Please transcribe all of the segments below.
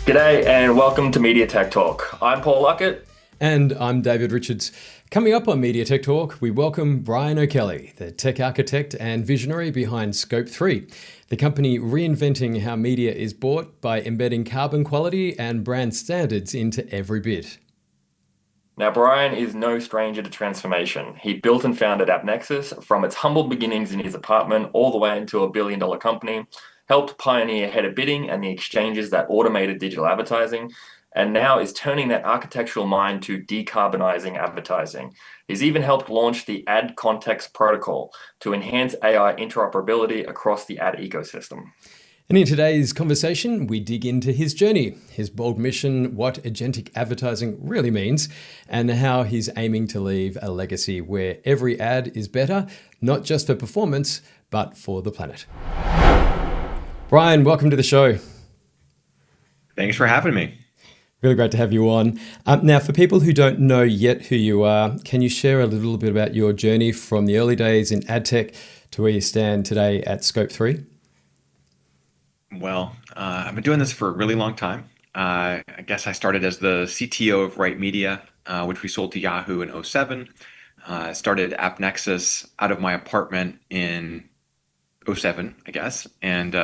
G'day and welcome to Media Tech Talk. I'm Paul Luckett. And I'm David Richards. Coming up on Media Tech Talk, we welcome Brian O'Kelly, the tech architect and visionary behind Scope3, the company reinventing how media is bought by embedding carbon quality and brand standards into every bit. Now, Brian is no stranger to transformation. He built and founded AppNexus from its humble beginnings in his apartment all the way into a billion-dollar company, helped pioneer header bidding and the exchanges that automated digital advertising, and now is turning that architectural mind to decarbonizing advertising. He's even helped launch the Ad Context Protocol to enhance AI interoperability across the ad ecosystem. And in today's conversation, we dig into his journey, his bold mission, what agentic advertising really means, and how he's aiming to leave a legacy where every ad is better, not just for performance, but for the planet. Brian, welcome to the show. Thanks for having me. Really great to have you on. Now, for people who don't know yet who you are, can you share a little bit about your journey from the early days in ad tech to where you stand today at Scope3? Well, I've been doing this for a really long time. I guess I started as the CTO of Right Media, which we sold to Yahoo in '07. Started AppNexus out of my apartment in '07, I guess, and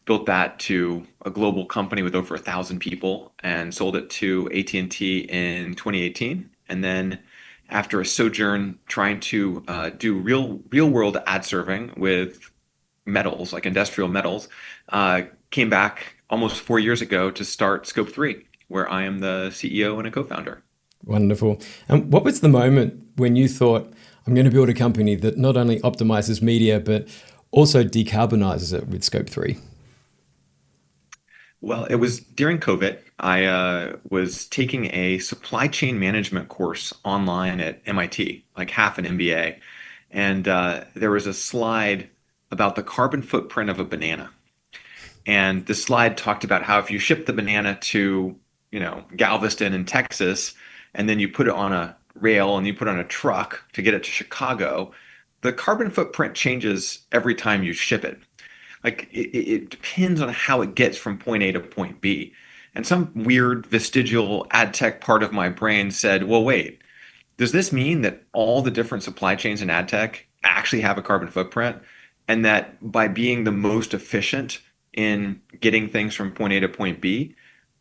built that to a global company with over 1,000 people and sold it to AT&T in 2018. And then after a sojourn trying to do real world ad serving with metals, like industrial metals, came back almost 4 years ago to start Scope3, where I am the CEO and a co-founder. Wonderful. And what was the moment when you thought, I'm going to build a company that not only optimizes media, but also decarbonizes it with Scope3? Well, it was during COVID. I was taking a supply chain management course online at MIT, like half an MBA. And there was a slide about the carbon footprint of a banana. And the slide talked about how if you ship the banana to, Galveston in Texas, and then you put it on a rail and you put it on a truck to get it to Chicago, the carbon footprint changes every time you ship it. Like it depends on how it gets from point A to point B. And some weird vestigial ad tech part of my brain said, well, wait, does this mean that all the different supply chains in ad tech actually have a carbon footprint? And that by being the most efficient in getting things from point A to point B,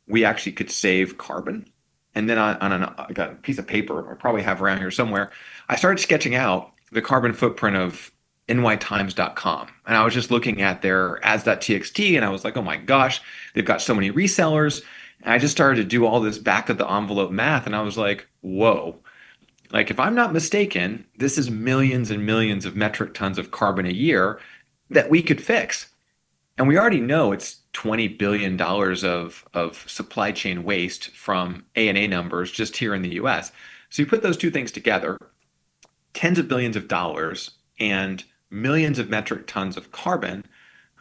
we actually could save carbon? And then I got a piece of paper I probably have around here somewhere. I started sketching out the carbon footprint of nytimes.com. And I was just looking at their ads.txt and I was like, oh my gosh, they've got so many resellers. And I just started to do all this back of the envelope math. And I was like, whoa, like if I'm not mistaken, this is millions and millions of metric tons of carbon a year that we could fix. And we already know it's $20 billion of supply chain waste from A&A numbers just here in the US. So you put those two things together, tens of billions of dollars and millions of metric tons of carbon.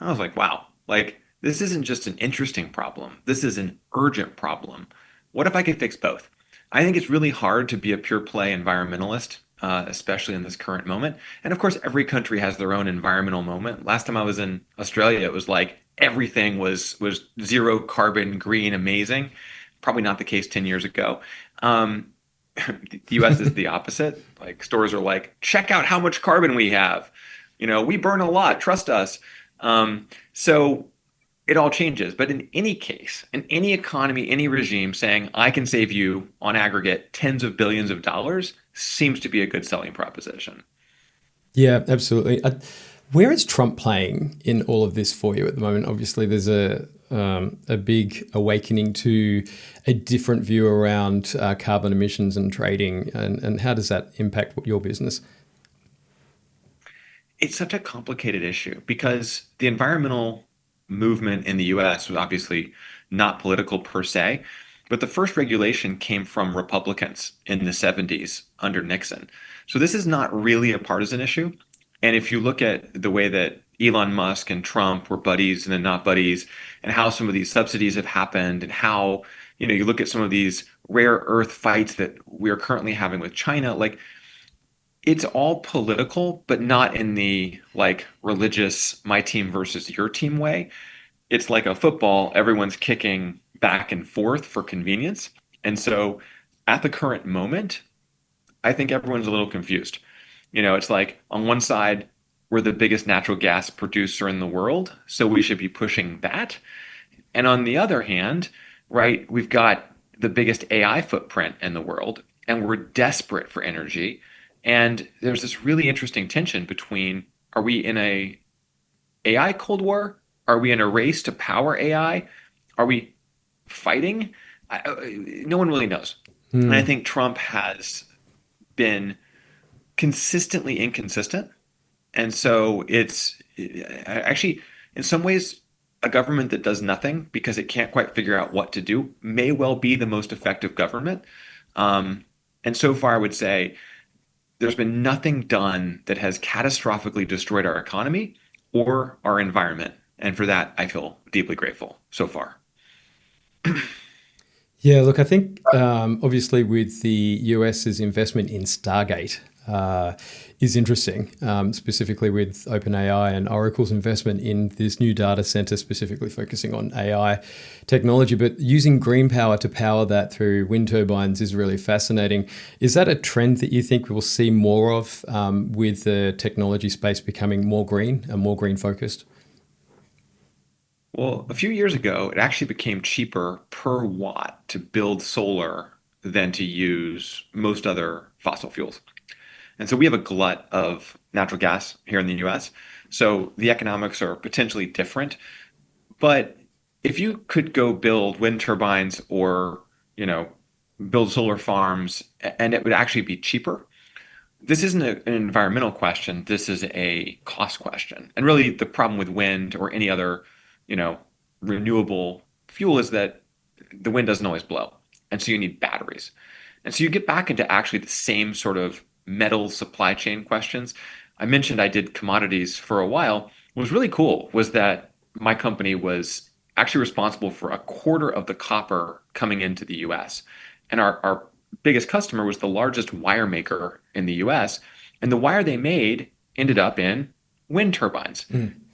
I was like, wow, like this isn't just an interesting problem. This is an urgent problem. What if I could fix both? I think it's really hard to be a pure play environmentalist, especially in this current moment. And of course, every country has their own environmental moment. Last time I was in Australia, it was like everything was zero carbon, green, amazing. Probably not the case 10 years ago. The US is the opposite. Like stores are like, check out how much carbon we have. We burn a lot, trust us. So it all changes. But in any case, in any economy, any regime saying, I can save you on aggregate tens of billions of dollars seems to be a good selling proposition. Yeah, absolutely. Where is Trump playing in all of this for you at the moment? Obviously, there's a big awakening to a different view around carbon emissions and trading. And how does that impact your business? It's such a complicated issue because the environmental movement in the US was obviously not political per se, but the first regulation came from Republicans in the 70s under Nixon. So this is not really a partisan issue. And if you look at the way that Elon Musk and Trump were buddies and then not buddies, and how some of these subsidies have happened, and how, you look at some of these rare earth fights that we're currently having with China, like it's all political, but not in the like religious my team versus your team way. It's like a football, everyone's kicking back and forth for convenience. And so at the current moment, I think everyone's a little confused. It's like on one side, we're the biggest natural gas producer in the world, so we should be pushing that. And on the other hand, right, we've got the biggest AI footprint in the world, and we're desperate for energy. And there's this really interesting tension between, are we in a AI Cold War? Are we in a race to power AI? Are we fighting? No one really knows. And I think Trump has been consistently inconsistent. And so it's actually, in some ways, a government that does nothing because it can't quite figure out what to do may well be the most effective government. And so far, I would say there's been nothing done that has catastrophically destroyed our economy or our environment. And for that, I feel deeply grateful so far. Yeah, look, I think obviously with the US's investment in Stargate is interesting, specifically with OpenAI and Oracle's investment in this new data center, specifically focusing on AI technology. But using green power to power that through wind turbines is really fascinating. Is that a trend that you think we'll see more of with the technology space becoming more green and more green focused? Well, a few years ago, it actually became cheaper per watt to build solar than to use most other fossil fuels. And so we have a glut of natural gas here in the US. So the economics are potentially different. But if you could go build wind turbines or, you know, build solar farms and it would actually be cheaper, this isn't an environmental question. This is a cost question. And really, the problem with wind or any other, you know, renewable fuel is that the wind doesn't always blow. And so you need batteries. And so you get back into actually the same sort of metal supply chain questions. I mentioned I did commodities for a while. What was really cool was that my company was actually responsible for a quarter of the copper coming into the US. And our biggest customer was the largest wire maker in the US. And the wire they made ended up in wind turbines.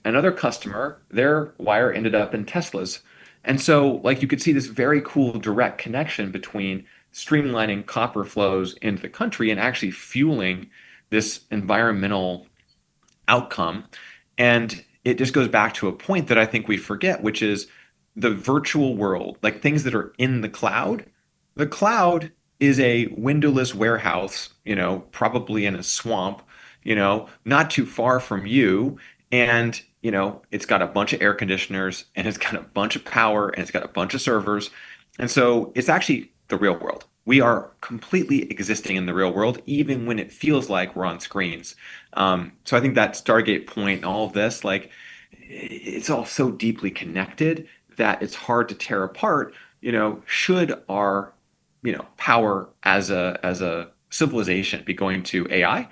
Another customer, their wire ended up in Teslas. And so, like, you could see this very cool direct connection between streamlining copper flows into the country and actually fueling this environmental outcome. And it just goes back to a point that I think we forget, which is the virtual world, like things that are in the cloud. The cloud is a windowless warehouse, probably in a swamp, not too far from you. And, it's got a bunch of air conditioners and it's got a bunch of power and it's got a bunch of servers. And so it's actually the real world. We are completely existing in the real world, even when it feels like we're on screens. So I think that Stargate point and all of this, like, it's all so deeply connected that it's hard to tear apart. Should our, power as a civilization be going to AI?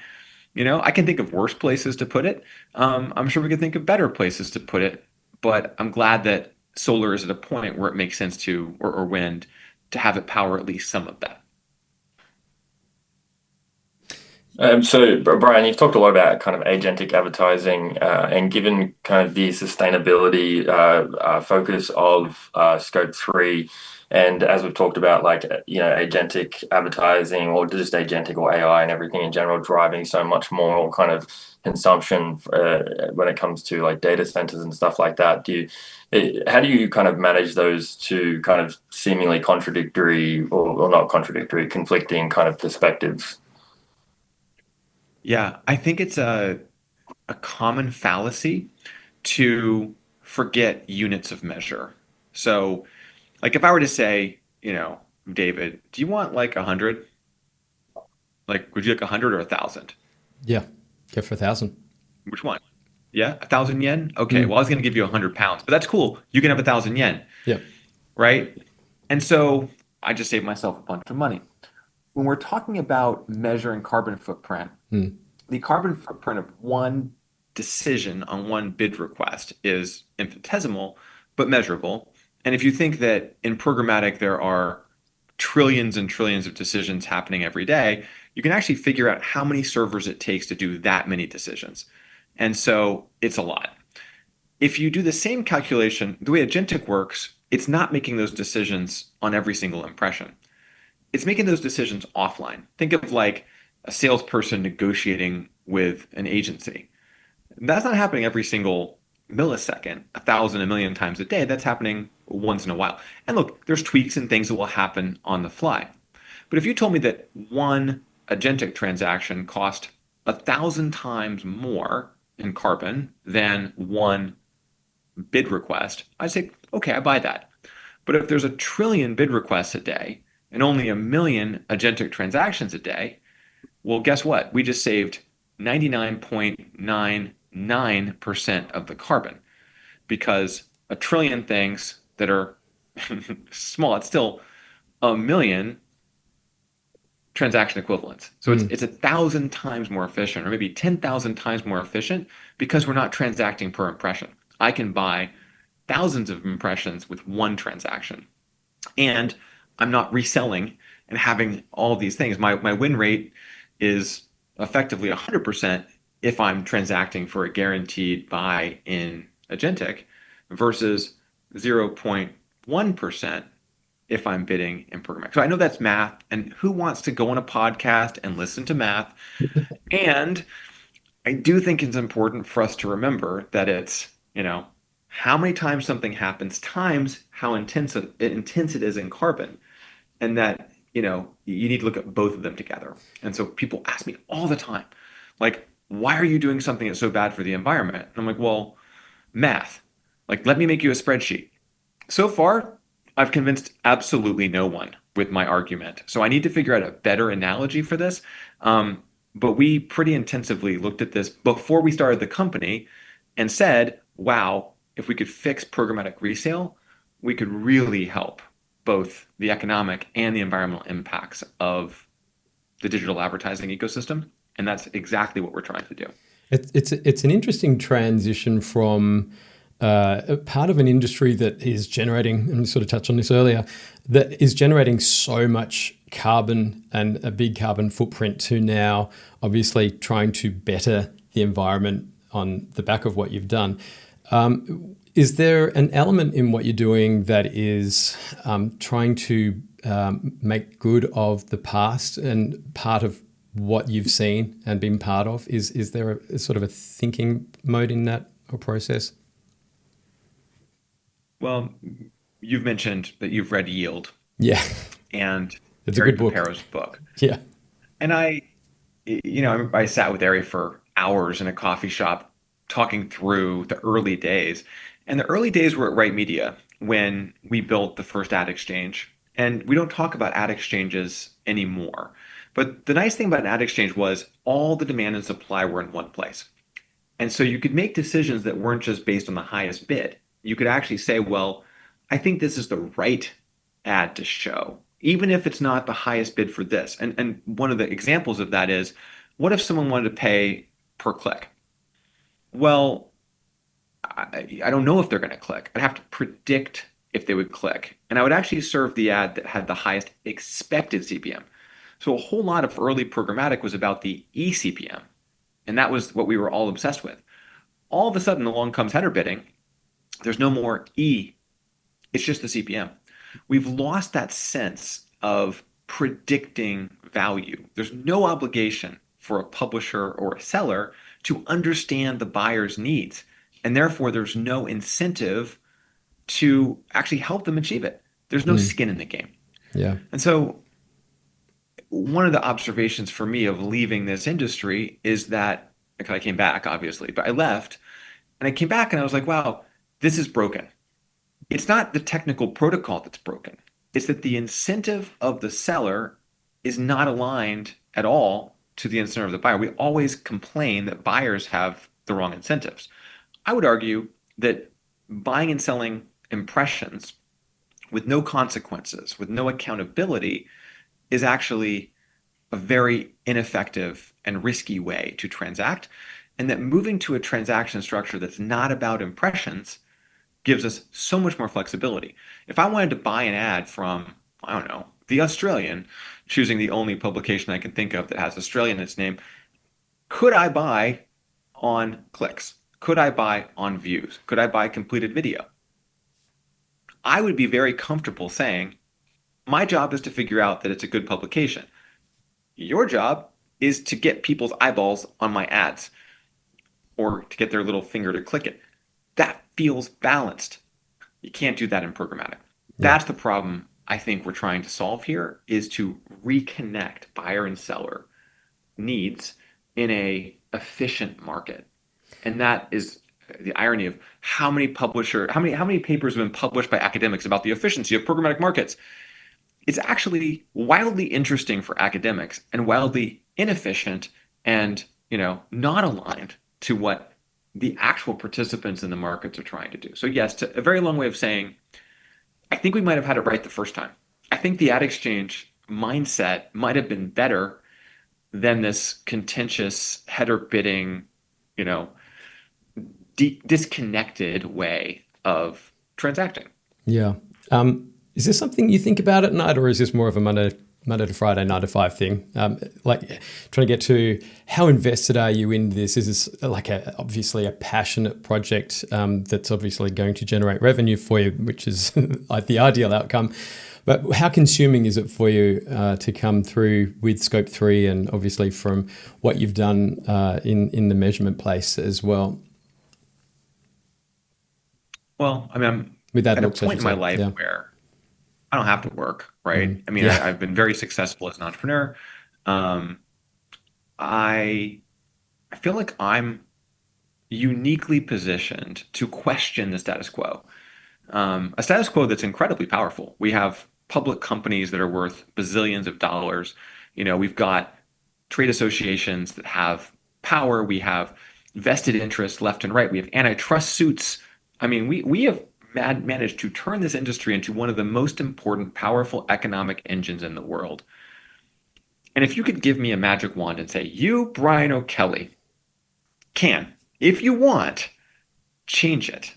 I can think of worse places to put it. I'm sure we could think of better places to put it, but I'm glad that solar is at a point where it makes sense to, or wind, to have it power at least some of that. So, Brian, you've talked a lot about kind of agentic advertising, and given kind of the sustainability focus of Scope3, and as we've talked about, like, agentic advertising or just agentic or AI and everything in general driving so much more kind of consumption when it comes to like data centers and stuff like that. How do you kind of manage those two kind of seemingly contradictory or not contradictory, conflicting kind of perspectives? Yeah, I think it's a common fallacy to forget units of measure. So, like, if I were to say, David, do you want like 100? Like, would you like 100 or 1,000? Yeah, go for 1,000. Which one? Yeah, 1,000 yen? Okay, Mm. well, I was going to give you 100 pounds, but that's cool. You can have 1,000 yen, Yeah. right? And so I just saved myself a bunch of money. When we're talking about measuring carbon footprint, Mm. the carbon footprint of one decision on one bid request is infinitesimal, but measurable. And if you think that in programmatic there are trillions and trillions of decisions happening every day, you can actually figure out how many servers it takes to do that many decisions. And so it's a lot. If you do the same calculation, the way Agentic works it's not making those decisions on every single impression. It's making those decisions offline. Think of like a salesperson negotiating with an agency. That's not happening every single millisecond, 1,000, a million times a day. That's happening once in a while. And look, there's tweaks and things that will happen on the fly. But if you told me that one agentic transaction cost 1,000 times more in carbon than one bid request, I'd say, okay, I buy that. But if there's a trillion bid requests a day and only a million agentic transactions a day, well, guess what? We just saved 99.99% of the carbon because a trillion things that are small, it's still a million transaction equivalents. So it's 1,000 times more efficient, or maybe 10,000 times more efficient because we're not transacting per impression. I can buy thousands of impressions with one transaction. And I'm not reselling and having all these things. My win rate is effectively 100% if I'm transacting for a guaranteed buy in Agentic versus 0.1% if I'm bidding in Programmatic. So I know that's math, and who wants to go on a podcast and listen to math? And I do think it's important for us to remember that it's, how many times something happens times how intense it is in carbon, and that, you need to look at both of them together. And so people ask me all the time, like, why are you doing something that's so bad for the environment? And I'm like, well, math. Like, let me make you a spreadsheet. So far, I've convinced absolutely no one with my argument. So I need to figure out a better analogy for this. But we pretty intensively looked at this before we started the company and said, wow, if we could fix programmatic resale, we could really help both the economic and the environmental impacts of the digital advertising ecosystem. And that's exactly what we're trying to do. It's an interesting transition from a part of an industry that is generating, and we sort of touched on this earlier, that is generating so much carbon and a big carbon footprint to now obviously trying to better the environment on the back of what you've done. Is there an element in what you're doing that is trying to make good of the past and part of what you've seen and been part of? Is there a sort of a thinking mode in that or process? Well, you've mentioned that you've read Yield. Yeah. And It's a Ari good book. Papero's book. Yeah. And I sat with Ari for hours in a coffee shop talking through the early days. And the early days were at Right Media when we built the first ad exchange. And we don't talk about ad exchanges anymore. But the nice thing about an ad exchange was all the demand and supply were in one place. And so you could make decisions that weren't just based on the highest bid. You could actually say, well, I think this is the right ad to show, even if it's not the highest bid for this. And one of the examples of that is, what if someone wanted to pay per click? Well, I don't know if they're going to click. I'd have to predict if they would click. And I would actually serve the ad that had the highest expected CPM. So a whole lot of early programmatic was about the eCPM. And that was what we were all obsessed with. All of a sudden, along comes header bidding. There's no more E. It's just the CPM. We've lost that sense of predicting value. There's no obligation for a publisher or a seller to understand the buyer's needs. And therefore, there's no incentive to actually help them achieve it. There's no skin in the game. Yeah. And so one of the observations for me of leaving this industry is that, because I came back, obviously, but I left and I came back and I was like, wow, this is broken. It's not the technical protocol that's broken. It's that the incentive of the seller is not aligned at all to the incentive of the buyer. We always complain that buyers have the wrong incentives. I would argue that buying and selling impressions with no consequences, with no accountability, is actually a very ineffective and risky way to transact. And that moving to a transaction structure that's not about impressions gives us so much more flexibility. If I wanted to buy an ad from, I don't know, The Australian, choosing the only publication I can think of that has Australian in its name, could I buy on clicks? Could I buy on views? Could I buy completed video? I would be very comfortable saying, my job is to figure out that it's a good publication. Your job is to get people's eyeballs on my ads or to get their little finger to click it. That feels balanced. You can't do that in programmatic. Yeah. That's the problem I think we're trying to solve here, is to reconnect buyer and seller needs in a efficient market. And that is the irony of how many papers have been published by academics about the efficiency of programmatic markets. It's actually wildly interesting for academics and wildly inefficient and, not aligned to what the actual participants in the markets are trying to do. So yes, a very long way of saying, I think we might have had it right the first time. I think the ad exchange mindset might have been better than this contentious header bidding, you know, disconnected way of transacting. Yeah. Is this something you think about at night, or is this more of a Monday to Friday, 9 to 5 thing? Like trying to get to how invested are you in this? Is this like obviously a passionate project that's obviously going to generate revenue for you, which is like the ideal outcome? But how consuming is it for you to come through with Scope3 and obviously from what you've done in the measurement place as well? Well, I mean, I'm With that at a point in my life where I don't have to work, right? I mean, Yeah. I've been very successful as an entrepreneur. I feel like I'm uniquely positioned to question the status quo. A status quo that's incredibly powerful. We have public companies that are worth bazillions of dollars. We've got trade associations that have power. We have vested interests left and right. We have antitrust suits. I mean, we have managed to turn this industry into one of the most important, powerful economic engines in the world. And if you could give me a magic wand and say, you, Brian O'Kelly, can, if you want, change it.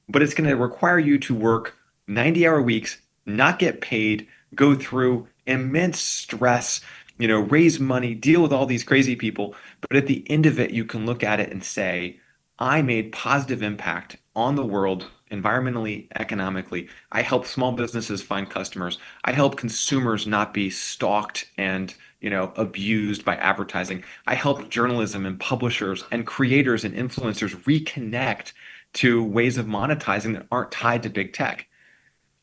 But it's going to require you to work 90-hour weeks, not get paid, go through immense stress, raise money, deal with all these crazy people. But at the end of it, you can look at it and say, I made positive impact on the world, environmentally, economically. I help small businesses find customers. I help consumers not be stalked and, abused by advertising. I help journalism and publishers and creators and influencers reconnect to ways of monetizing that aren't tied to big tech.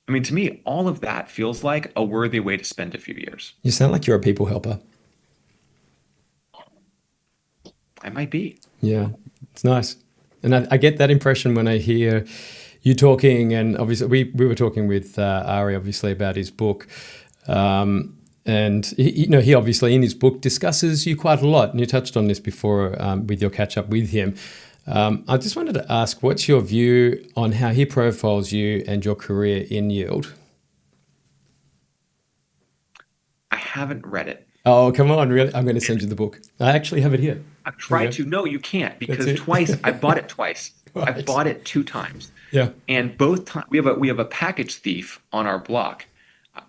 I mean, to me, all of that feels like a worthy way to spend a few years. You sound like you're a people helper. I might be. Yeah, it's nice. And I get that impression when I hear you talking, and obviously we were talking with Ari, obviously, about his book. And he obviously in his book discusses you quite a lot, and you touched on this before with your catch up with him. I just wanted to ask, what's your view on how he profiles you and your career in Yield? I haven't read it. Oh, come on, really? I'm going to send you the book. I actually have it here. I've tried to. No, you can't, because I bought it twice. Right. I bought it 2 times. Yeah. And both times we have a package thief on our block.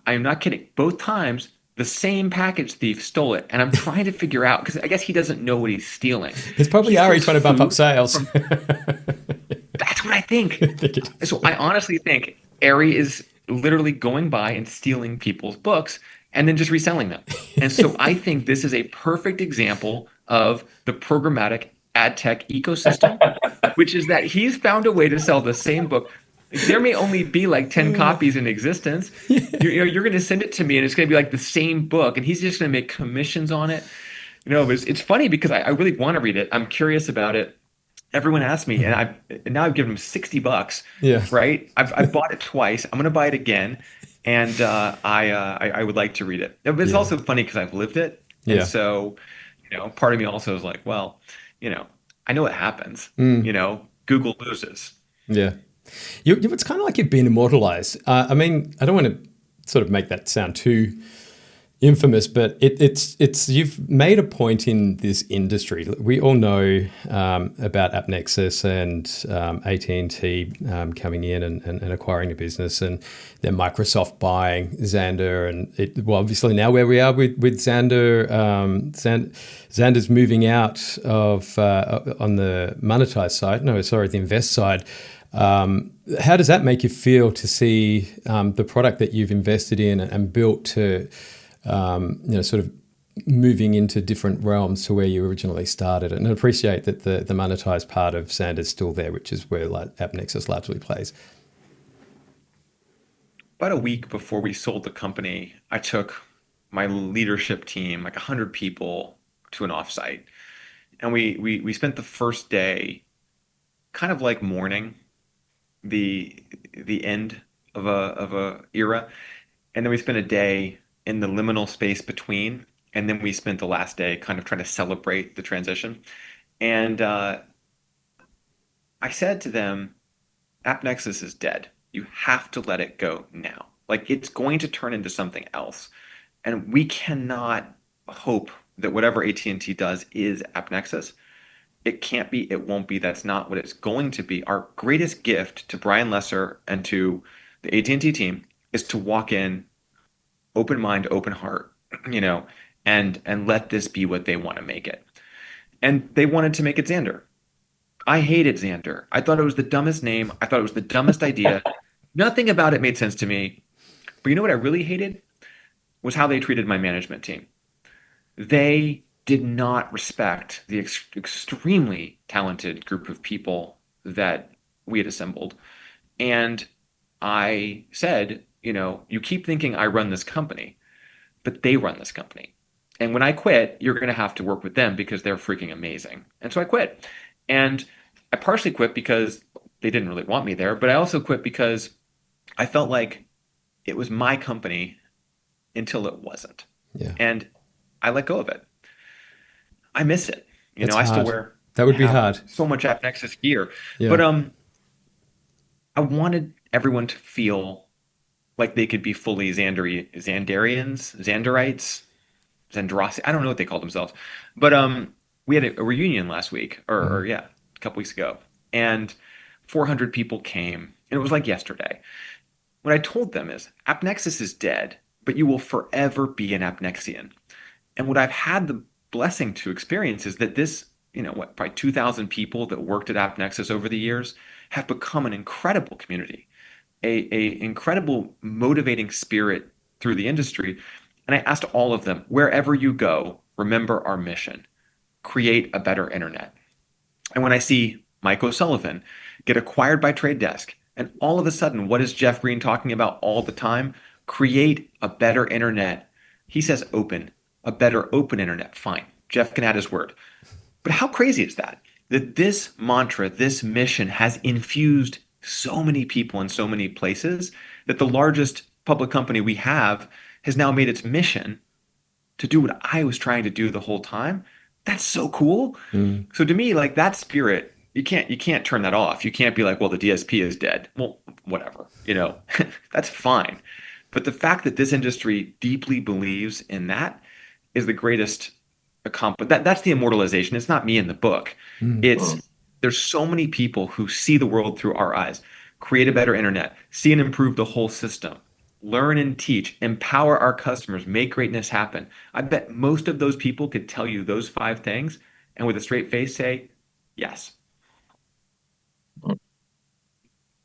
I'm not kidding. Both times the same package thief stole it, and I'm trying to figure out, because I guess he doesn't know what he's stealing. It's probably Ari trying to bump up sales. That's what I think. So I honestly think Ari is literally going by and stealing people's books and then just reselling them. And so I think this is a perfect example of the programmatic ad tech ecosystem, which is that he's found a way to sell the same book. There may only be like 10 copies in existence. You're going to send it to me and it's going to be like the same book, and he's just going to make commissions on it. But it's funny because I really want to read it. I'm curious about it. Everyone asks me, and now I've given him $60. Yeah. Right. I've bought it twice. I'm going to buy it again. And I would like to read it. But it's also funny because I've lived it. And so, part of me also is like, well, I know what happens. Google loses. Yeah. It's kind of like you've been immortalized. I mean, I don't want to sort of make that sound too infamous, but it's you've made a point in this industry. We all know about AppNexus and AT&T coming in and acquiring a business, and then Microsoft buying Xandr, and obviously now where we are with Xandr. Xandr's moving out of on the monetized side. No, sorry, the invest side. How does that make you feel to see the product that you've invested in and built to, sort of moving into different realms to where you originally started? And I appreciate that the monetized part of Xandr is still there, which is where AppNexus largely plays. About a week before we sold the company, I took my leadership team, like 100 people, to an offsite. And we spent the first day kind of like mourning the end of a era. And then we spent a day in the liminal space between. And then we spent the last day kind of trying to celebrate the transition. And I said to them, AppNexus is dead. You have to let it go now. Like it's going to turn into something else. And we cannot hope that whatever AT&T does is AppNexus. It can't be, it won't be. That's not what it's going to be. Our greatest gift to Brian Lesser and to the AT&T team is to walk in open mind, open heart, you know, and let this be what they want to make it. And they wanted to make it Xandr. I hated Xandr. I thought it was the dumbest name. I thought it was the dumbest idea. Nothing about it made sense to me. But you know what I really hated? Was how they treated my management team. They did not respect the extremely talented group of people that we had assembled. And I said, you know, you keep thinking I run this company, but they run this company. And when I quit, you're going to have to work with them because they're freaking amazing. And so I quit. And I partially quit because they didn't really want me there, but I also quit because I felt like it was my company until it wasn't. Yeah, And I let go of it. I miss it. You that's know, I still hard. wear, That would be have hard. so much AppNexus gear, Yeah. but I wanted everyone to feel like they could be fully Xanderians, Xandrossi. I don't know what they call themselves, but we had a reunion last week, or Mhm. yeah, a couple weeks ago, and 400 people came, and it was like yesterday. What I told them is, AppNexus is dead, but you will forever be an AppNexian. And what I've had the blessing to experience is that this, you know, what, probably 2,000 people that worked at AppNexus over the years have become an incredible community, a incredible motivating spirit through the industry. And I asked all of them, wherever you go, remember our mission, create a better internet. And when I see Mike O'Sullivan get acquired by Trade Desk, and all of a sudden, what is Jeff Green talking about all the time? Create a better internet. He says open, a better open internet. Fine. Jeff can add his word. But how crazy is that? That this mantra, this mission has infused so many people in so many places that the largest public company we have has now made its mission to do what I was trying to do the whole time. That's so cool. Mm. So to me, like that spirit, you can't turn that off. You can't be like, well, the DSP is dead. Well, whatever, you know, that's fine. But the fact that this industry deeply believes in that is the greatest accomplishment. That's the immortalization. It's not me in the book. Mm. Mm. It's there's so many people who see the world through our eyes, create a better internet, see and improve the whole system, learn and teach, empower our customers, make greatness happen. I bet most of those people could tell you those five things and with a straight face say, yes.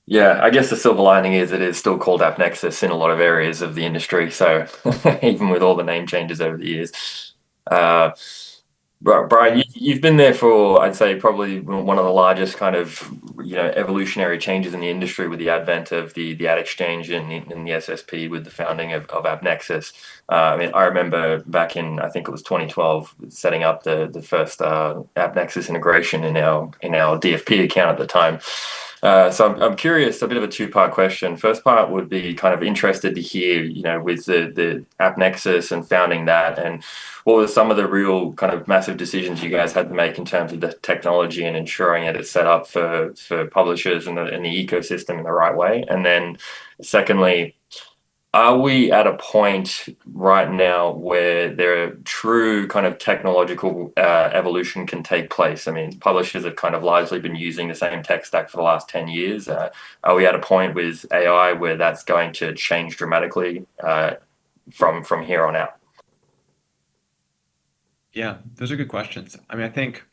Yeah, I guess the silver lining is it is still called AppNexus in a lot of areas of the industry. So even with all the name changes over the years. Uh, Brian, you've been there for, I'd say, probably one of the largest kind of, evolutionary changes in the industry with the advent of the ad exchange and the SSP with the founding of AppNexus. I mean, I remember back in, I think it was 2012, setting up the first AppNexus integration in our DFP account at the time. So I'm curious, a bit of a two-part question. First part would be kind of interested to hear, with the AppNexus and founding that, and what were some of the real kind of massive decisions you guys had to make in terms of the technology and ensuring that it's set up for publishers and the ecosystem in the right way? And then secondly, are we at a point right now where there true kind of technological evolution can take place? I mean, publishers have kind of largely been using the same tech stack for the last 10 years. Are we at a point with AI where that's going to change dramatically from here on out? Yeah, those are good questions. I mean, I think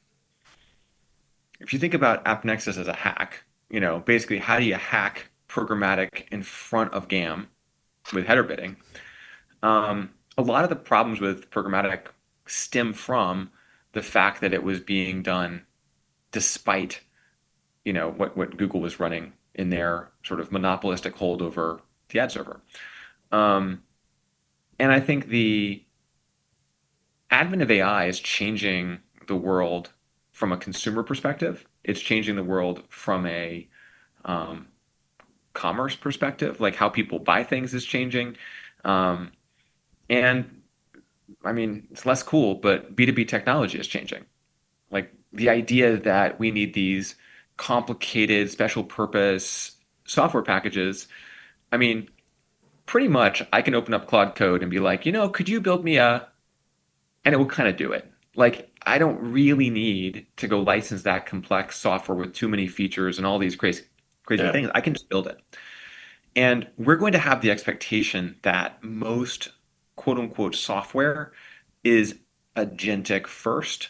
if you think about AppNexus as a hack, basically how do you hack programmatic in front of GAM with header bidding? A lot of the problems with programmatic stem from the fact that it was being done despite, what Google was running in their sort of monopolistic hold over the ad server. Um, and I think the advent of AI is changing the world from a consumer perspective. It's changing the world from a um, commerce perspective, like how people buy things is changing. Um, and I mean, it's less cool, but B2B technology is changing. Like the idea that we need these complicated special purpose software packages. I mean, pretty much I can open up Claude Code and be like, could you build me and it will kind of do it. Like I don't really need to go license that complex software with too many features and all these crazy Yeah. things. I can just build it. And we're going to have the expectation that most quote unquote software is agentic first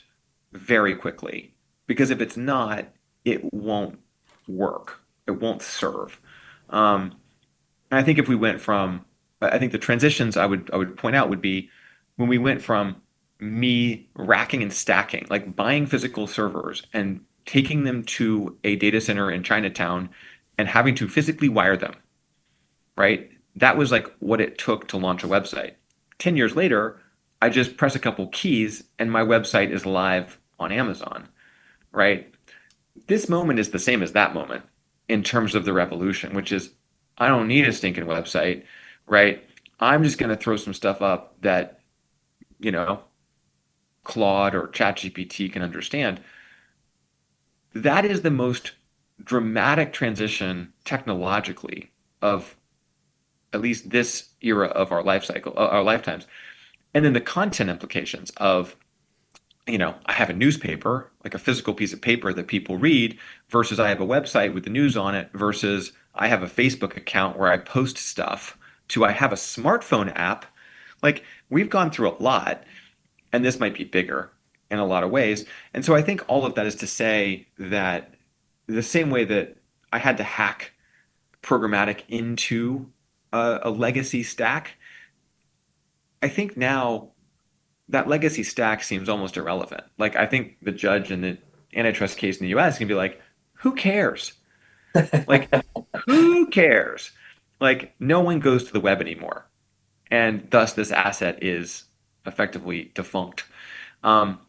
very quickly. Because if it's not, it won't work. It won't serve. Um, and I think if we went from, I think the transitions I would point out would be when we went from me racking and stacking, like buying physical servers and taking them to a data center in Chinatown and having to physically wire them, right? That was like what it took to launch a website. 10 years later, I just press a couple keys and my website is live on Amazon, right? This moment is the same as that moment in terms of the revolution, which is I don't need a stinking website, right? I'm just going to throw some stuff up that, you know, Claude or ChatGPT can understand. That is the most dramatic transition technologically of at least this era of our life cycle, our lifetimes. And then the content implications of, I have a newspaper, like a physical piece of paper that people read, versus I have a website with the news on it, versus I have a Facebook account where I post stuff, to I have a smartphone app. Like we've gone through a lot, and this might be bigger in a lot of ways. And so I think all of that is to say that the same way that I had to hack programmatic into a legacy stack, I think now that legacy stack seems almost irrelevant. Like I think the judge in the antitrust case in the US can be like, who cares? Like, who cares? Like, no one goes to the web anymore. And thus this asset is effectively defunct. Um,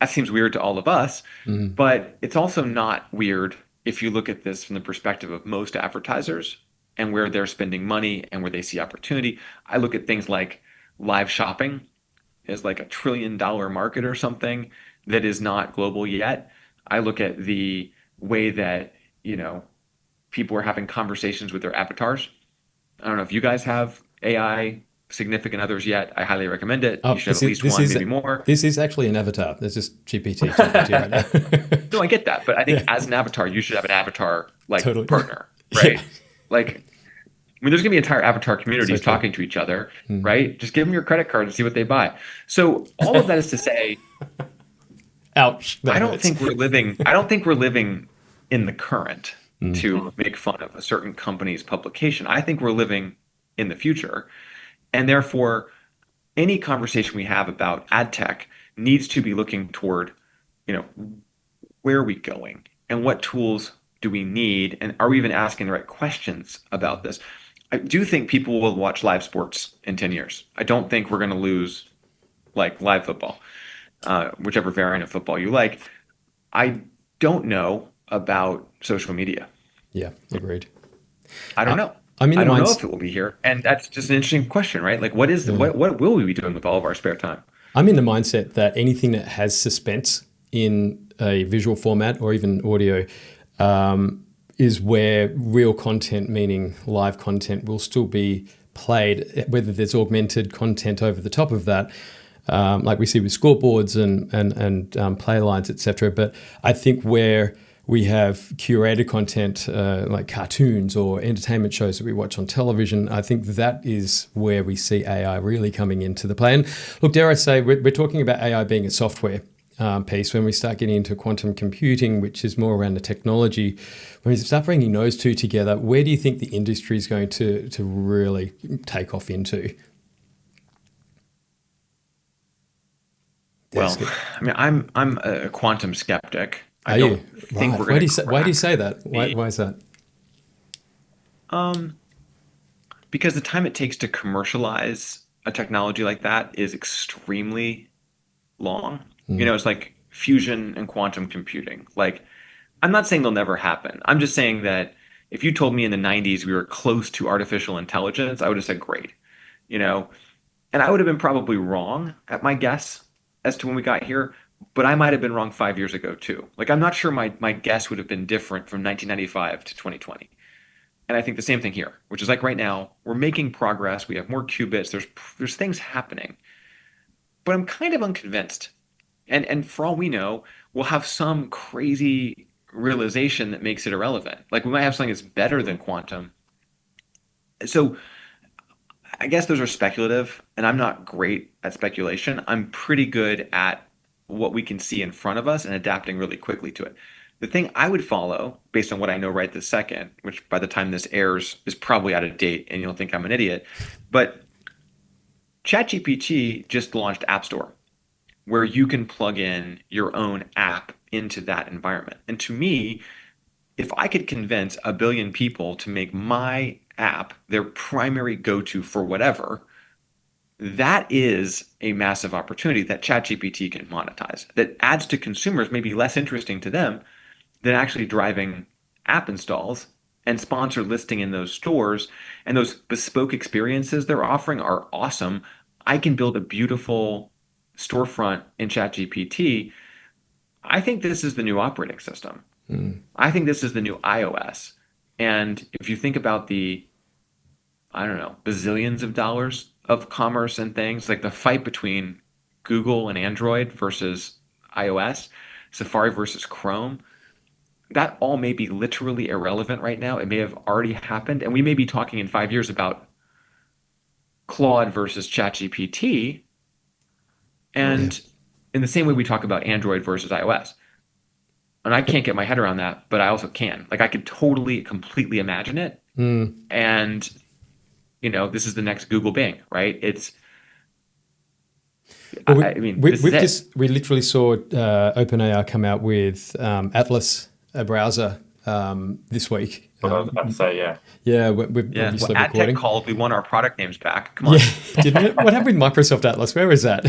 that seems weird to all of us, Mm. but it's also not weird if you look at this from the perspective of most advertisers and where they're spending money and where they see opportunity. I look at things like live shopping is like $1 trillion market or something that is not global yet. I look at the way that, people are having conversations with their avatars. I don't know if you guys have AI significant others yet. I highly recommend it. You Oh, should have at least one, maybe more. this is actually an avatar. There's just GPT right now. No, I get that, but I think Yeah, as an avatar, you should have an avatar like totally. partner, Yeah, right? Like, I mean, there's gonna be entire avatar so communities true. talking to each other, Mm. right? Just give them your credit card and see what they buy. So all of that is to say, Ouch, that hurts. I don't think we're living in the current Mm. to make fun of a certain company's publication. I think we're living in the future. And therefore, any conversation we have about ad tech needs to be looking toward, you know, where are we going and what tools do we need? And are we even asking the right questions about this? I do think people will watch live sports in 10 years. I don't think we're going to lose like live football, whichever variant of football you like. I don't know about social media. Yeah, agreed. I don't I, know. I'm in I the don't know minds. if it will be here. And that's just an interesting question, right? Like Yeah. what will we be doing with all of our spare time? I'm in the mindset that anything that has suspense in a visual format or even audio is where real content, meaning live content, will still be played, whether there's augmented content over the top of that, like we see with scoreboards and play lines, etc. But I think where we have curated content like cartoons or entertainment shows that we watch on television, I think that is where we see AI really coming into the play. And look, dare I say, we're talking about AI being a software. piece, when we start getting into quantum computing, which is more around the technology, when we start bringing those two together, where do you think the industry is going to really take off into? Well, I mean, I'm a quantum skeptic. I Are you? don't think Right. we're Why going do to you say, why do you crack say that? Why, the why is that? um because the time it takes to commercialize a technology like that is extremely long. Mm. It's like fusion and quantum computing. Like, I'm not saying they'll never happen. I'm just saying that if you told me in the 90s we were close to artificial intelligence, I would have said great. You know, and I would have been probably wrong at my guess as to when we got here, but I might have been wrong 5 years ago too. Like, I'm not sure my guess would have been different from 1995 to 2020. And I think the same thing here, which is like right now, we're making progress. We have more qubits. There's things happening, but I'm kind of unconvinced. And for all we know, we'll have some crazy realization that makes it irrelevant. Like, we might have something that's better than quantum. So I guess those are speculative, and I'm not great at speculation. I'm pretty good at what we can see in front of us and adapting really quickly to it. The thing I would follow, based on what I know right this second, which by the time this airs is probably out of date and you'll think I'm an idiot, but ChatGPT just launched App Store, where you can plug in your own app into that environment. And to me, if I could convince a billion people to make my app their primary go-to for whatever, that is a massive opportunity that ChatGPT can monetize. That adds to consumers, maybe less interesting to them than actually driving app installs and sponsored listing in those stores. And those bespoke experiences they're offering are awesome. I can build a beautiful storefront in ChatGPT. I think this is the new operating system. Mm. I think this is the new iOS. And if you think about the, I don't know, bazillions of dollars of commerce and things, like the fight between Google and Android versus iOS, Safari versus Chrome, that all may be literally irrelevant right now. It may have already happened. And we may be talking in 5 years about Claude versus ChatGPT. Yeah. And in the same way we talk about Android versus iOS. And I can't get my head around that, but I also can. Like, I could totally, completely imagine it. Mm. And, this is the next Google Bing, right? Well, I mean, this is it. we literally saw OpenAI come out with Atlas, a browser, this week. What I was about to say, yeah. Yeah, we're Yeah. Well, obviously ad tech recording. called. We want our product names back. Come Yeah, on. didn't it? What happened with Microsoft Atlas? Where is that?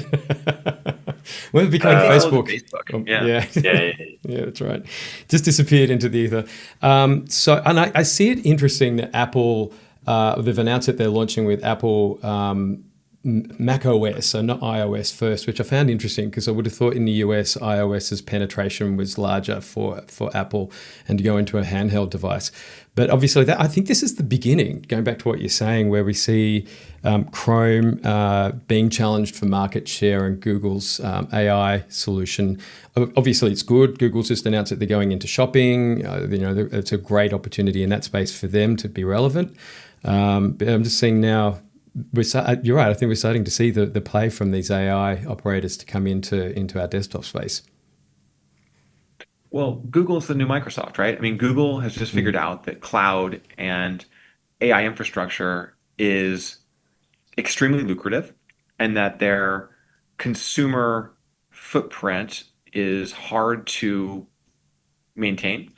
When it became They closed Facebook. Facebook. Yeah. Yeah, Yeah, yeah, yeah, that's right. Just disappeared into the ether. And I see it interesting that Apple, they've announced that they're launching with Apple Mac OS, so not iOS first, which I found interesting because I would have thought in the US iOS's penetration was larger for Apple and to go into a handheld device. But obviously, I think this is the beginning, going back to what you're saying, where we see Chrome being challenged for market share and Google's AI solution. Obviously, it's good. Google's just announced that they're going into shopping. It's a great opportunity in that space for them to be relevant. But I'm just seeing now, you're right. I think we're starting to see the play from these AI operators to come into our desktop space. Well, Google's the new Microsoft, right? I mean, Google has just figured Mm. out that cloud and AI infrastructure is extremely lucrative and that their consumer footprint is hard to maintain.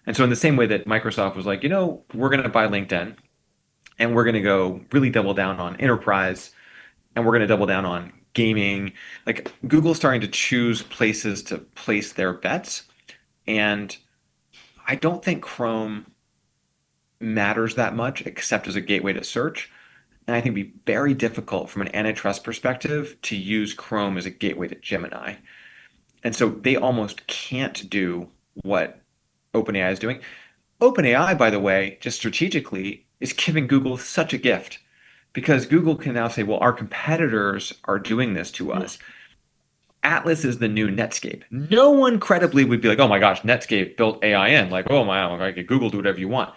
And so, in the same way that Microsoft was like, we're going to buy LinkedIn and we're going to go really double down on enterprise and we're going to double down on gaming, like Google's starting to choose places to place their bets. And I don't think Chrome matters that much except as a gateway to search. And I think it'd be very difficult from an antitrust perspective to use Chrome as a gateway to Gemini. And so they almost can't do what OpenAI is doing. OpenAI, by the way, just strategically, is giving Google such a gift because Google can now say, well, our competitors are doing this to us. Atlas is the new Netscape. No one credibly would be like, oh my gosh, Netscape built AI in. Like, oh my, like, Google, do whatever you want.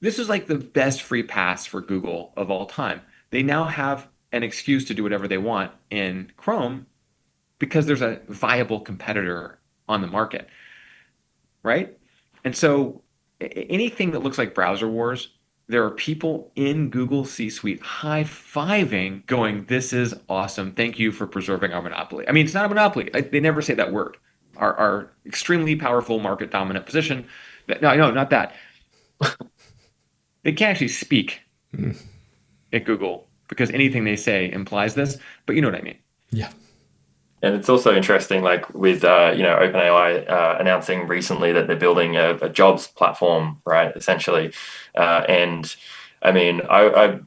This is like the best free pass for Google of all time. They now have an excuse to do whatever they want in Chrome because there's a viable competitor on the market, right? And so anything that looks like browser wars, there are people in Google C-suite high-fiving, going, "This is awesome. Thank you for preserving our monopoly." I mean, it's not a monopoly. They never say that word. Our extremely powerful market dominant position. No, no, not that. They can't actually speak at Google because anything they say implies this, but you know what I mean. Yeah. And it's also interesting, like with OpenAI announcing recently that they're building a jobs platform, right? Essentially, and I mean, I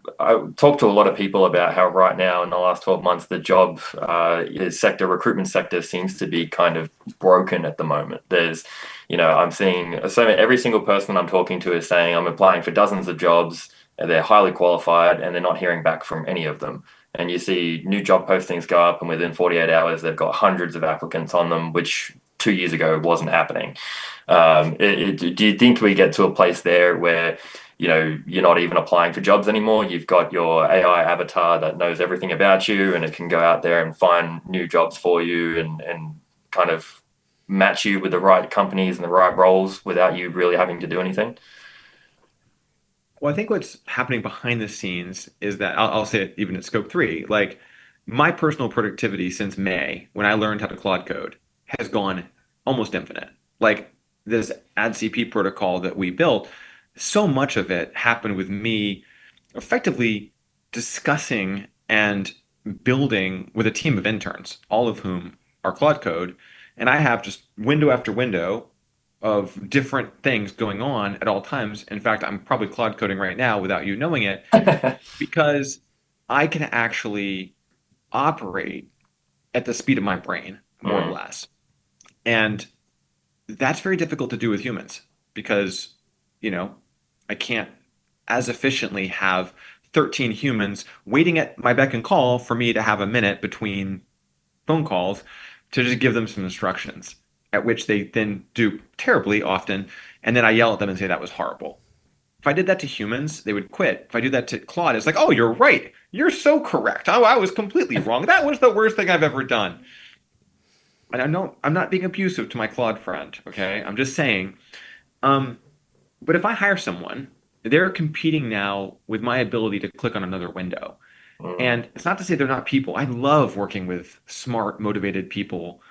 talked to a lot of people about how right now in the last 12 months the job recruitment sector seems to be kind of broken at the moment. I'm seeing every single person I'm talking to is saying I'm applying for dozens of jobs and they're highly qualified and they're not hearing back from any of them. And you see new job postings go up, and within 48 hours, they've got hundreds of applicants on them, which 2 years ago wasn't happening. Do you think we get to a place there where, you're not even applying for jobs anymore? You've got your AI avatar that knows everything about you, and it can go out there and find new jobs for you and kind of match you with the right companies and the right roles without you really having to do anything? Well, I think what's happening behind the scenes is that I'll say it even at Scope 3, like my personal productivity since May, when I learned how to Claude code, has gone almost infinite. Like this AdCP protocol that we built, so much of it happened with me effectively discussing and building with a team of interns, all of whom are Claude code. And I have just window after window of different things going on at all times. In fact, I'm probably Claude coding right now without you knowing it, because I can actually operate at the speed of my brain, more or Mm. less. And that's very difficult to do with humans because, you know, I can't as efficiently have 13 humans waiting at my beck and call for me to have a minute between phone calls to just give them some instructions, at which they then do terribly often. And then I yell at them and say that was horrible. If I did that to humans, they would quit. If I do that to Claude, it's like, "Oh, you're right. You're so correct. Oh, I was completely wrong. That was the worst thing I've ever done." And I know I'm not being abusive to my Claude friend, okay? I'm just saying, um, but if I hire someone, they're competing now with my ability to click on another window. Mm. And it's not to say they're not people. I love working with smart, motivated people,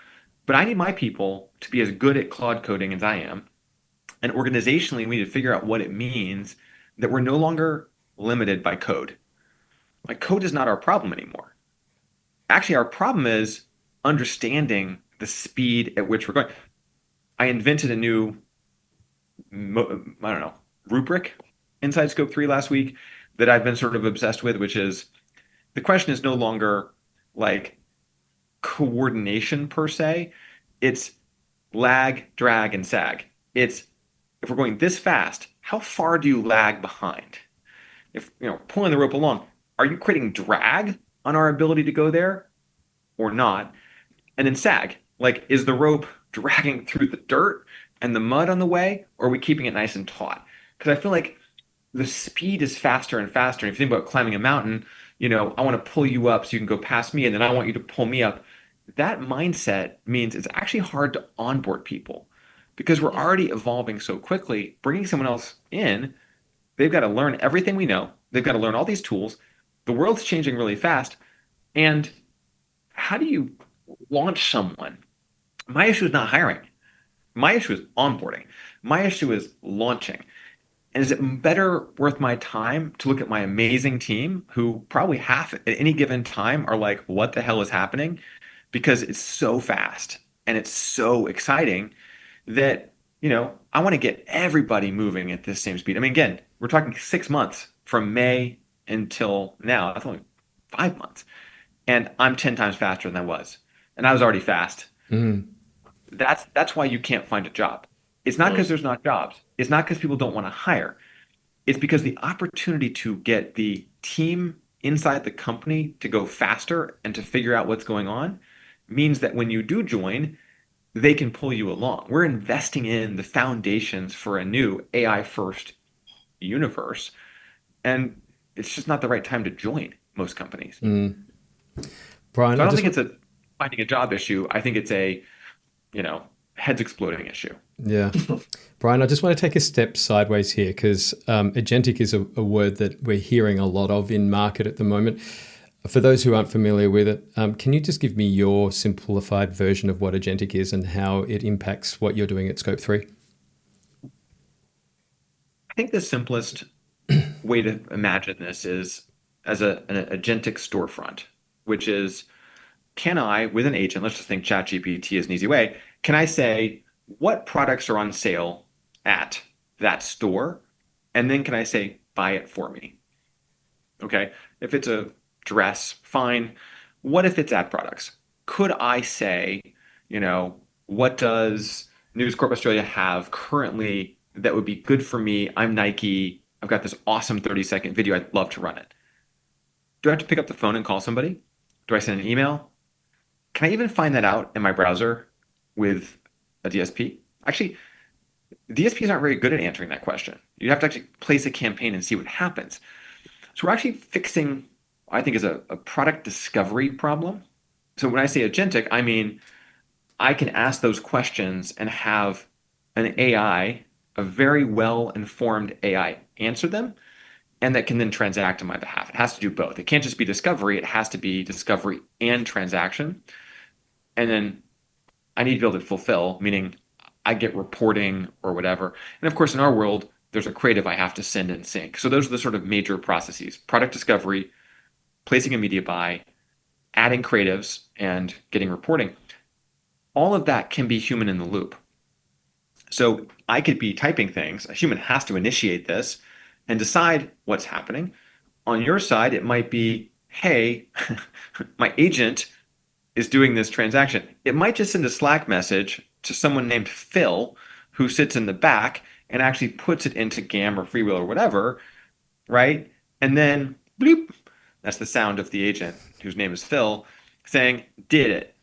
but I need my people to be as good at Claude coding as I am. And organizationally, we need to figure out what it means that we're no longer limited by code. Like, code is not our problem anymore. Actually, our problem is understanding the speed at which we're going. I invented a new, I don't know, rubric inside Scope 3 last week that I've been sort of obsessed with, which is the question is no longer like coordination per se. It's lag, drag, and sag. It's, if we're going this fast, how far do you lag behind? If, pulling the rope along, are you creating drag on our ability to go there or not? And then sag, like, is the rope dragging through the dirt and the mud on the way, or are we keeping it nice and taut? Because I feel like the speed is faster and faster. And if you think about climbing a mountain, I want to pull you up so you can go past me, and then I want you to pull me up. That mindset means it's actually hard to onboard people because we're already evolving so quickly. Bringing someone else in, they've got to learn everything we know. They've got to learn all these tools. The world's changing really fast. And how do you launch someone? My issue is not hiring. My issue is onboarding. My issue is launching. And is it better worth my time to look at my amazing team, who probably half at any given time are like, "What the hell is happening?" Because it's so fast and it's so exciting that, I want to get everybody moving at this same speed. I mean, again, we're talking 6 months from May until now. That's only 5 months. And I'm 10 times faster than I was. And I was already fast. Mm. That's why you can't find a job. It's not because Mm. there's not jobs. It's not because people don't want to hire. It's because the opportunity to get the team inside the company to go faster and to figure out what's going on means that when you do join, they can pull you along. We're investing in the foundations for a new AI first universe. And it's just not the right time to join most companies. Mm. Brian, So I I don't just think it's a finding a job issue. I think it's a, heads exploding issue. Yeah. Brian, I just want to take a step sideways here because agentic is a word that we're hearing a lot of in market at the moment. For those who aren't familiar with it, can you just give me your simplified version of what agentic is and how it impacts what you're doing at Scope3? I think the simplest way to imagine this is as an agentic storefront, which is, can I, with an agent, let's just think ChatGPT is an easy way, can I say what products are on sale at that store? And then can I say, buy it for me? Okay. If it's a dress, fine. What if it's ad products? Could I say, what does News Corp Australia have currently that would be good for me? I'm Nike. I've got this awesome 30-second video. I'd love to run it. Do I have to pick up the phone and call somebody? Do I send an email? Can I even find that out in my browser with a DSP? Actually, DSPs aren't very good at answering that question. You have to actually place a campaign and see what happens. So we're actually fixing, I think, is a product discovery problem. So when I say agentic, I mean I can ask those questions and have an AI, a very well-informed AI, answer them, and that can then transact on my behalf. It has to do both. It can't just be discovery. It has to be discovery and transaction. And then I need to be able to fulfill, meaning I get reporting or whatever. And of course, in our world, there's a creative I have to send and sync. So those are the sort of major processes: product discovery, placing a media buy, adding creatives, and getting reporting. All of that can be human in the loop. So I could be typing things. A human has to initiate this and decide what's happening. On your side, it might be, hey, my agent is doing this transaction. It might just send a Slack message to someone named Phil who sits in the back and actually puts it into GAM or Freewheel or whatever, right? And then bleep, that's the sound of the agent whose name is Phil saying, did it.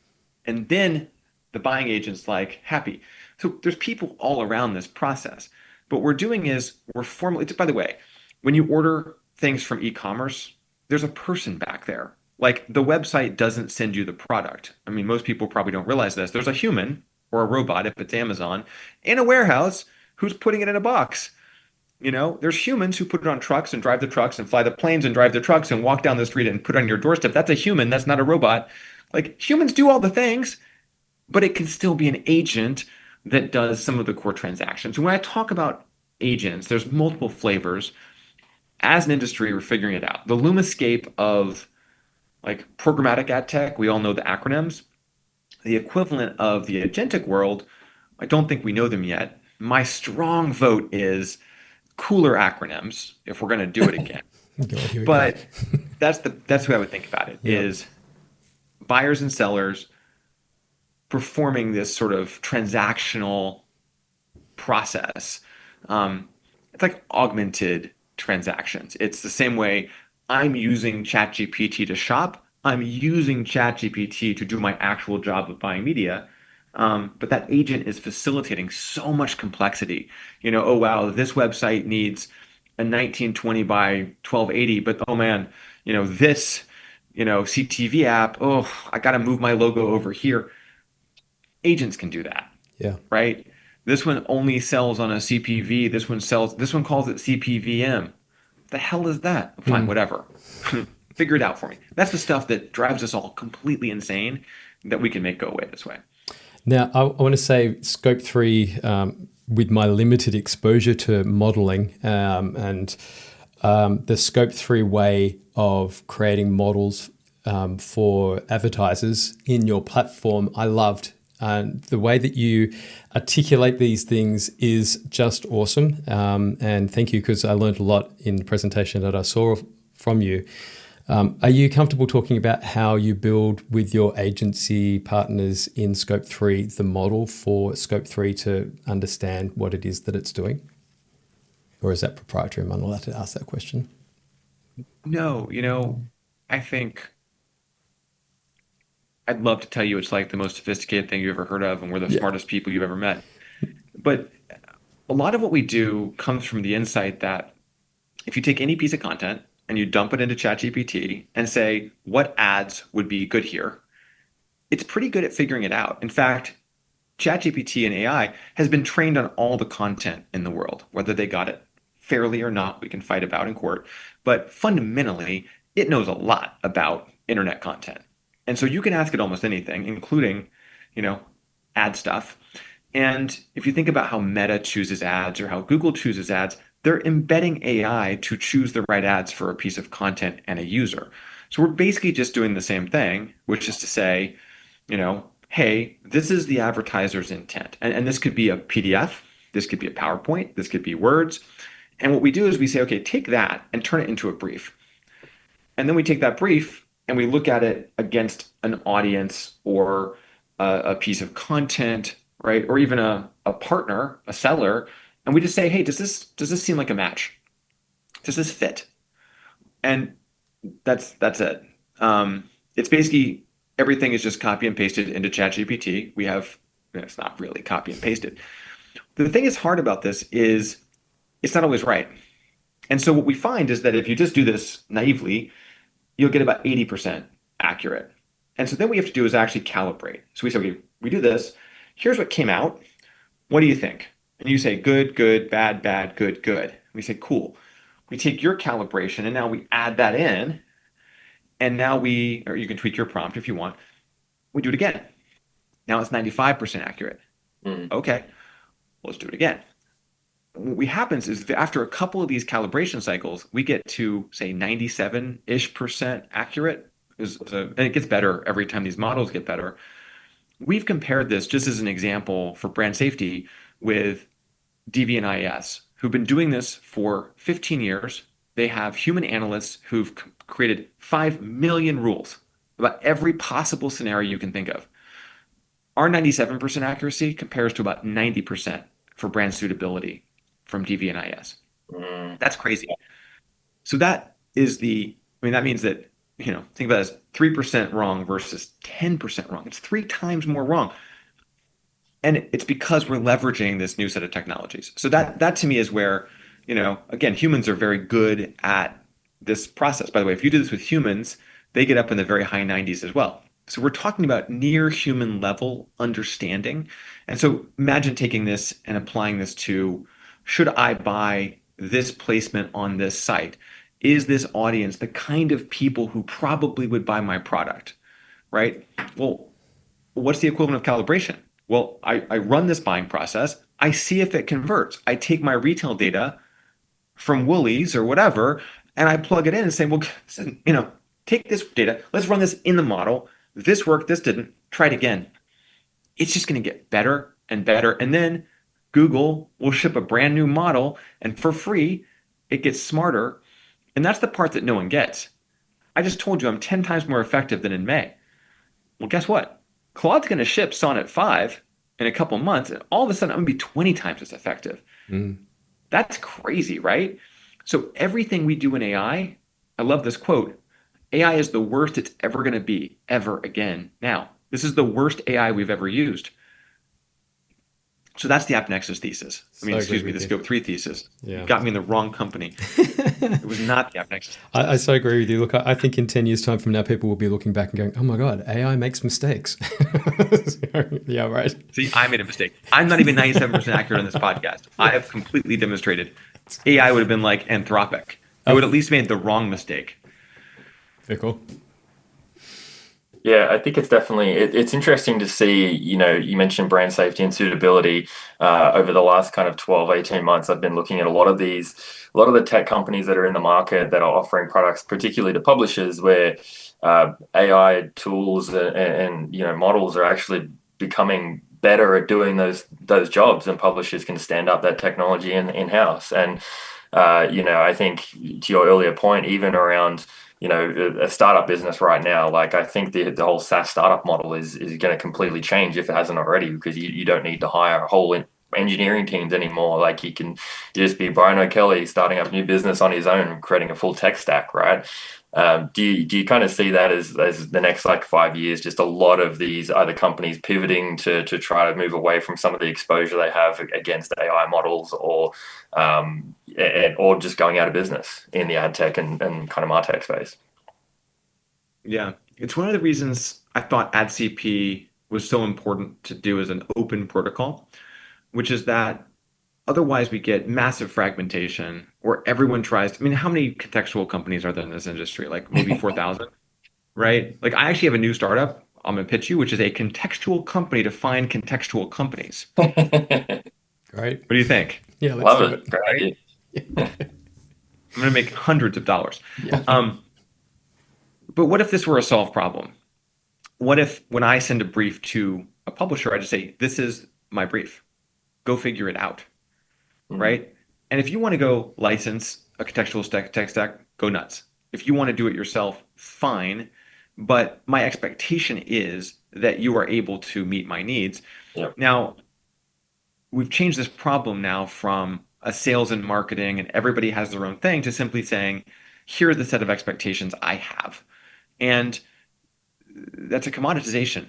And then the buying agent's like, happy. So there's people all around this process. But what we're doing is we're formally, by the way, when you order things from e-commerce, there's a person back there. Like the website doesn't send you the product. I mean, most people probably don't realize this. There's a human or a robot, if it's Amazon, in a warehouse who's putting it in a box. There's humans who put it on trucks and drive the trucks and fly the planes and drive the trucks and walk down the street and put it on your doorstep. That's a human. That's not a robot. Like humans do all the things, but it can still be an agent that does some of the core transactions. And when I talk about agents, there's multiple flavors. As an industry, we're figuring it out. The Lumascape of like programmatic ad tech, we all know the acronyms. The equivalent of the agentic world, I don't think we know them yet. My strong vote is cooler acronyms if we're going to do it again. But that's who I would think about it, is buyers and sellers performing this sort of transactional process. It's like augmented transactions. It's the same way I'm using ChatGPT to shop. I'm using ChatGPT to do my actual job of buying media. But that agent is facilitating so much complexity. Oh, wow, this website needs a 1920 by 1280, but oh man, this, CTV app, oh, I got to move my logo over here. Agents can do that. Yeah. Right? This one only sells on a CPV. This one calls it CPVM. The hell is that? Fine, whatever. Figure it out for me. That's the stuff that drives us all completely insane that we can make go away this way. Now, I want to say Scope3, with my limited exposure to modeling and the Scope3 way of creating models for advertisers in your platform, I loved. And the way that you articulate these things is just awesome. And thank you, because I learned a lot in the presentation that I saw from you. Are you comfortable talking about how you build with your agency partners in Scope3 the model for Scope3 to understand what it is that it's doing? Or is that proprietary? I'm not allowed to ask that question. No, I think I'd love to tell you it's like the most sophisticated thing you've ever heard of, and we're the smartest people you've ever met. But a lot of what we do comes from the insight that if you take any piece of content and you dump it into ChatGPT and say, what ads would be good here? it's pretty good at figuring it out. In fact, ChatGPT and AI has been trained on all the content in the world, whether they got it fairly or not, we can fight about in court. But fundamentally, it knows a lot about internet content. And so you can ask it almost anything, including, you know, ad stuff. And if you think about how Meta chooses ads or how Google chooses ads, they're embedding AI to choose the right ads for a piece of content and a user. So we're basically just doing the same thing, which is to say, hey, this is the advertiser's intent. And this could be a PDF, this could be a PowerPoint, this could be words. And what we do is we say, okay, take that and turn it into a brief. And then we take that brief and we look at it against an audience or a piece of content, right? Or even a partner, a seller. And we just say, hey, does this seem like a match? Does this fit? And that's it. It's basically everything is just copy and pasted into ChatGPT. It's not really copy and pasted. The thing that's hard about this is it's not always right. And so what we find is that if you just do this naively, you'll get about 80% accurate. And so then what we have to do is actually calibrate. So we say, okay, we do this. Here's what came out. What do you think? And you say good, good, bad, bad, good, good. We say, cool. We take your calibration and now we add that in. And now or you can tweak your prompt if you want. We do it again. Now it's 95% accurate. Okay, let's do it again. What happens is that after a couple of these calibration cycles, we get to say 97-ish% accurate. And it gets better every time these models get better. We've compared this just as an example for brand safety with DV&IS, who've been doing this for 15 years. They have human analysts who've created 5 million rules about every possible scenario you can think of. Our 97% accuracy compares to about 90% for brand suitability from DV&IS. That's crazy. So that means that, think about it as 3% wrong versus 10% wrong. It's 3 times more wrong. And it's because we're leveraging this new set of technologies. So that to me is where, again, humans are very good at this process. By the way, if you do this with humans, they get up in the very high 90s as well. So we're talking about near human level understanding. And so imagine taking this and applying this to, should I buy this placement on this site? Is this audience the kind of people who probably would buy my product, right? Well, what's the equivalent of calibration? Well, I run this buying process. I see if it converts. I take my retail data from Woolies or whatever, and I plug it in and say, well, take this data. Let's run this in the model. This worked. This didn't. Try it again. It's just going to get better and better. And then Google will ship a brand new model, and for free, it gets smarter. And that's the part that no one gets. I just told you I'm 10 times more effective than in May. Well, guess what? Claude's going to ship Sonnet 5 in a couple months, and all of a sudden I'm going to be 20 times as effective. That's crazy, right? So everything we do in AI, I love this quote, AI is the worst it's ever going to be, ever again. Now, this is the worst AI we've ever used. So that's the AppNexus thesis. The Scope3 thesis. Yeah. You got me in the wrong company. It was not the AppNexus. I so agree with you. Look, I think in 10 years' time from now, people will be looking back and going, oh my God, AI makes mistakes. Yeah, right. See, I made a mistake. I'm not even 97% accurate on this podcast. I have completely demonstrated. AI would have been like Anthropic. I would at least made the wrong mistake. Very cool. Yeah, I think it's definitely it's interesting to see, you mentioned brand safety and suitability. Over the last kind of 12, 18 months, I've been looking at a lot of the tech companies that are in the market that are offering products, particularly to publishers, where AI tools and models are actually becoming better at doing those jobs, and publishers can stand up that technology in-house. And I think to your earlier point, even around a startup business right now, like I think the whole SaaS startup model is going to completely change if it hasn't already, because you don't need to hire a whole engineering teams anymore. Like you just be Brian O'Kelly starting up a new business on his own, creating a full tech stack, right? Do you kind of see that as the next 5 years, just a lot of these other companies pivoting to try to move away from some of the exposure they have against AI models, or just going out of business in the ad tech and kind of MarTech space? Yeah, It's one of the reasons I thought AdCP was so important to do as an open protocol, which is that otherwise we get massive fragmentation where everyone tries. I mean, how many contextual companies are there in this industry? Like maybe 4,000, right? Like I actually have a new startup I'm gonna pitch you, which is a contextual company to find contextual companies. What Great. do you think? Yeah, let's Love do it. it. Great idea. I'm gonna make hundreds of dollars. Yeah. But what if this were a solved problem? What if when I send a brief to a publisher, I just say, this is my brief. Go figure it out, Mm, right? And if you want to go license a contextual tech stack, go nuts. If you want to do it yourself, fine. But my expectation is that you are able to meet my needs. yep. Now, we've changed this problem now from a sales and marketing and everybody has their own thing to simply saying, here are the set of expectations I have. And that's a commoditization,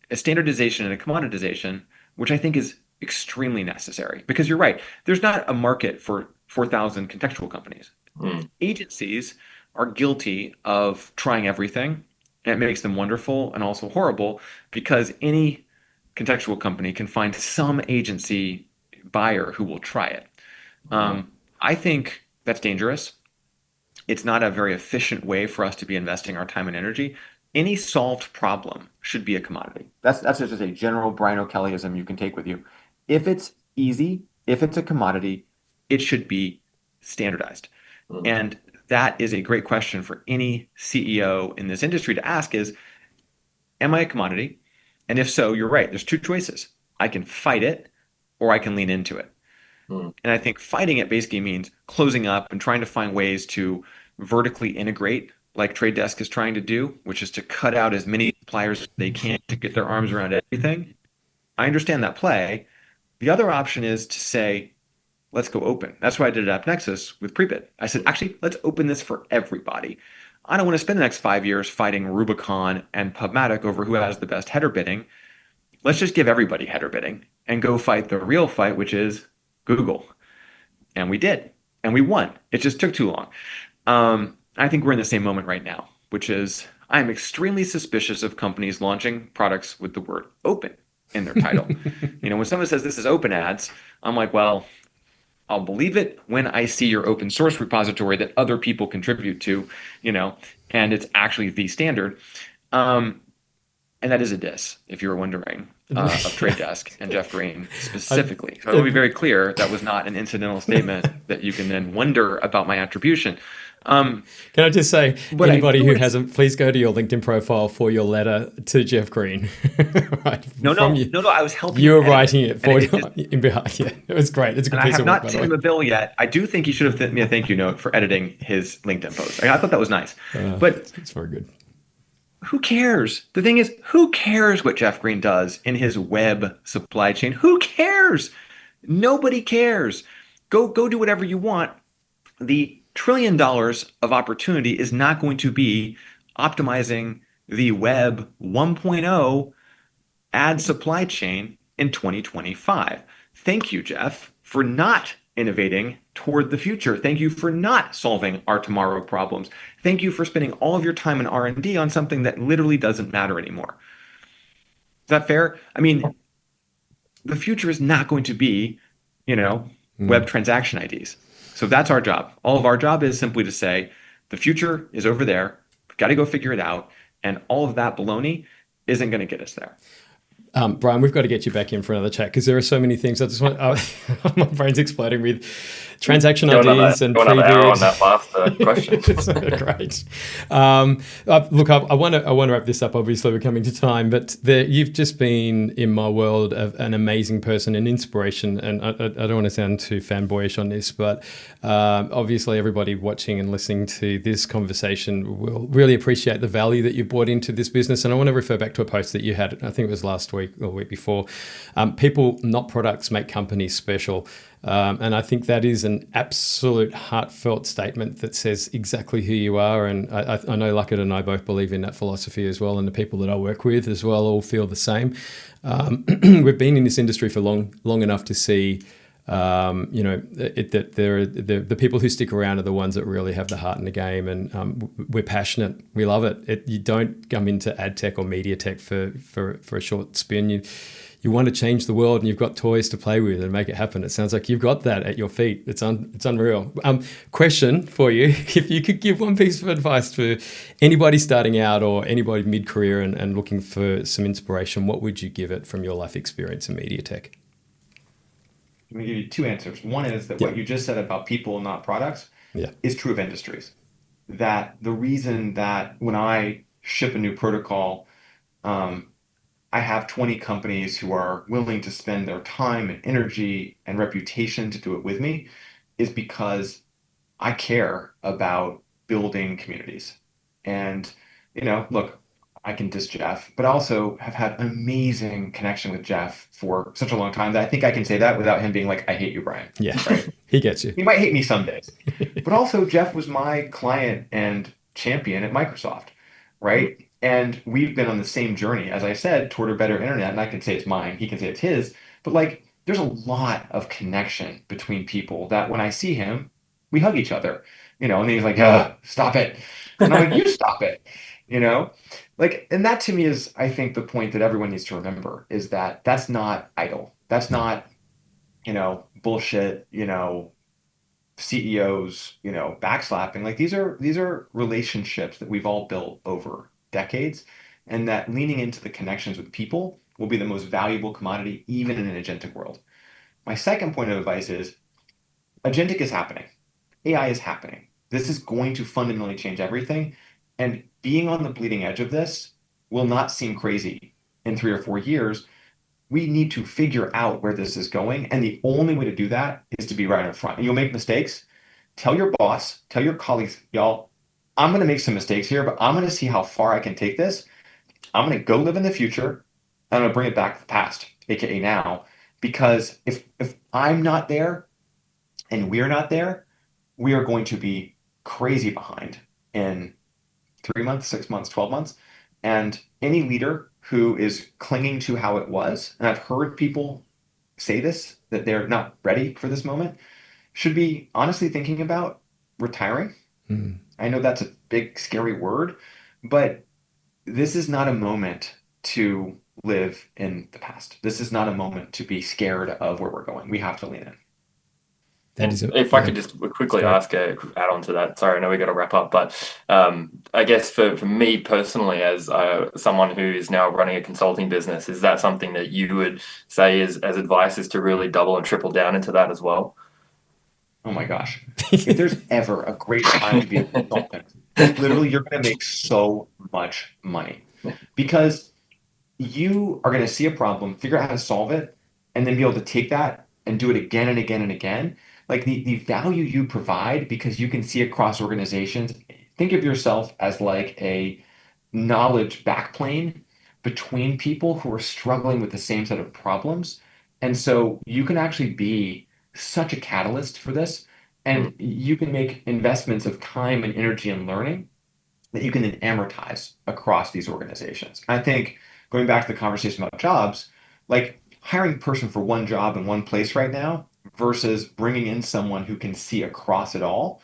a standardization and a commoditization, which I think is extremely necessary because you're right. There's not a market for 4,000 contextual companies. Mm, Agencies are guilty of trying everything, and it makes them wonderful and also horrible because any contextual company can find some agency buyer who will try it. mm, I think that's dangerous. It's not a very efficient way for us to be investing our time and energy. Any solved problem should be a commodity. That's just a general Brian O'Kellyism you can take with you. If it's easy, if it's a commodity, it should be standardized. mm, And that is a great question for any CEO in this industry to ask is, am I a commodity? And if so, you're right. There's two choices. I can fight it or I can lean into it. mm, And I think fighting it basically means closing up and trying to find ways to vertically integrate, like Trade Desk is trying to do, which is to cut out as many suppliers as they can to get their arms around everything. I understand that play. The other option is to say, let's go open. That's why I did at AppNexus with Prebid. I said, actually, let's open this for everybody. I don't want to spend the next 5 years fighting Rubicon and Pubmatic over who has the best header bidding. Let's just give everybody header bidding and go fight the real fight, which is Google. And we did. And we won. It just took too long. I think we're in the same moment right now, which is I'm extremely suspicious of companies launching products with the word open in their title. When someone says this is open ads, I'm like, well, I'll believe it when I see your open source repository that other people contribute to, and it's actually the standard. And that is a diss, if you were wondering, of Trade Desk and Jeff Green specifically. So I want to be very clear, that was not an incidental statement that you can then wonder about my attribution. Can I just say, But anybody who hasn't, please go to your LinkedIn profile for your letter to Jeff Green. Right, No, from I was helping you were edit writing it for just, in behalf. Yeah, it was great. It's a good and I piece have of work, not by the sent way. him a bill yet. I do think he should have sent me a thank you note for editing his LinkedIn post. I thought that was nice. But It's very good. who cares? The thing is, who cares what Jeff Green does in his web supply chain? Who cares? Nobody cares. Go do whatever you want. The $1 trillion of opportunity is not going to be optimizing the web 1.0 ad supply chain in 2025. Thank you, Jeff, for not innovating toward the future. Thank you for not solving our tomorrow problems. Thank you for spending all of your time in R&D on something that literally doesn't matter anymore. Is that fair? I mean, the future is not going to be, web transaction IDs. So that's our job. All of our job is simply to say, the future is over there. We've got to go figure it out. And all of that baloney isn't going to get us there. Brian, we've got to get you back in for another chat because there are so many things. I just want, my brain's exploding with transaction IDs and another hour on previews. that last question. It's great. Look, I want to wrap this up. Obviously, we're coming to time, but you've just been in my world an amazing person, an inspiration. And I don't want to sound too fanboyish on this, but obviously, everybody watching and listening to this conversation will really appreciate the value that you brought into this business. And I want to refer back to a post that you had, I think it was last week or the week before. People, not products, make companies special. And I think that is an absolute heartfelt statement that says exactly who you are. And I know Luckett and I both believe in that philosophy as well. And the people that I work with as well all feel the same. We've been in this industry for long enough to see That the people who stick around are the ones that really have the heart in the game, and we're passionate. We love it. You don't come into ad tech or media tech for a short spin. You want to change the world, and you've got toys to play with and make it happen. It sounds like you've got that at your feet. It's unreal. Question for you: if you could give one piece of advice for anybody starting out or anybody mid-career and looking for some inspiration, what would you give it from your life experience in media tech? I'm going to give you two answers. One is that Yeah. what you just said about people, not products, Yeah. is true of industries. That the reason that when I ship a new protocol, um, I have 20 companies who are willing to spend their time and energy and reputation to do it with me is because I care about building communities. And, look, I can diss Jeff, but I also have had an amazing connection with Jeff for such a long time that I think I can say that without him being like, I hate you, Brian. Yeah. Right? He gets you. He might hate me some days. But also, Jeff was my client and champion at Microsoft, right? And we've been on the same journey, as I said, toward a better internet. And I can say it's mine, he can say it's his. But like, there's a lot of connection between people that when I see him, we hug each other, and then he's like, stop it. And I'm like, you stop it, you know? Like, and that to me is, I think, the point that everyone needs to remember is that that's not idle. That's No. not, bullshit, CEOs, backslapping. Like these are relationships that we've all built over decades, and that leaning into the connections with people will be the most valuable commodity, even in an agentic world. My second point of advice is agentic is happening. AI is happening. This is going to fundamentally change everything. And being on the bleeding edge of this will not seem crazy in 3 or 4 years. We need to figure out where this is going. And the only way to do that is to be right in front. And you'll make mistakes. Tell your boss, tell your colleagues, y'all, I'm going to make some mistakes here, but I'm going to see how far I can take this. I'm going to go live in the future. And I'm going to bring it back to the past, AKA now. Because if I'm not there and we're not there, we are going to be crazy behind in 3 months, 6 months, 12 months. And any leader who is clinging to how it was, and I've heard people say this, that they're not ready for this moment, should be honestly thinking about retiring. Mm. I know that's a big, scary word, but this is not a moment to live in the past. This is not a moment to be scared of where we're going. We have to lean in. That is If I could just quickly ask a add on to that. Sorry, I know we got to wrap up, but I guess for me personally, as someone who is now running a consulting business, is that something that you would say as advice is to really double and triple down into that as well? Oh my gosh. If there's ever a great time to be a consultant, literally you're going to make so much money because you are going to see a problem, figure out how to solve it, and then be able to take that and do it again and again and again. Like the value you provide because you can see across organizations, think of yourself as like a knowledge backplane between people who are struggling with the same set of problems. And so you can actually be such a catalyst for this, and you can make investments of time and energy and learning that you can then amortize across these organizations. I think going back to the conversation about jobs, like hiring a person for one job in one place right now versus bringing in someone who can see across it all.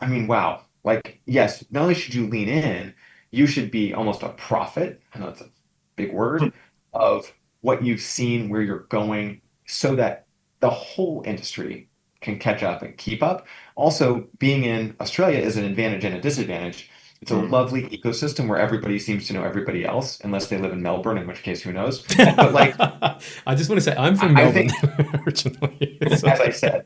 I mean, wow. Like, yes, not only should you lean in, you should be almost a prophet. I know it's a big word of what you've seen, where you're going, so that the whole industry can catch up and keep up. Also, being in Australia is an advantage and a disadvantage. It's a lovely ecosystem where everybody seems to know everybody else, unless they live in Melbourne, in which case, who knows? But like, I just want to say I'm from I Melbourne think, originally. as I said,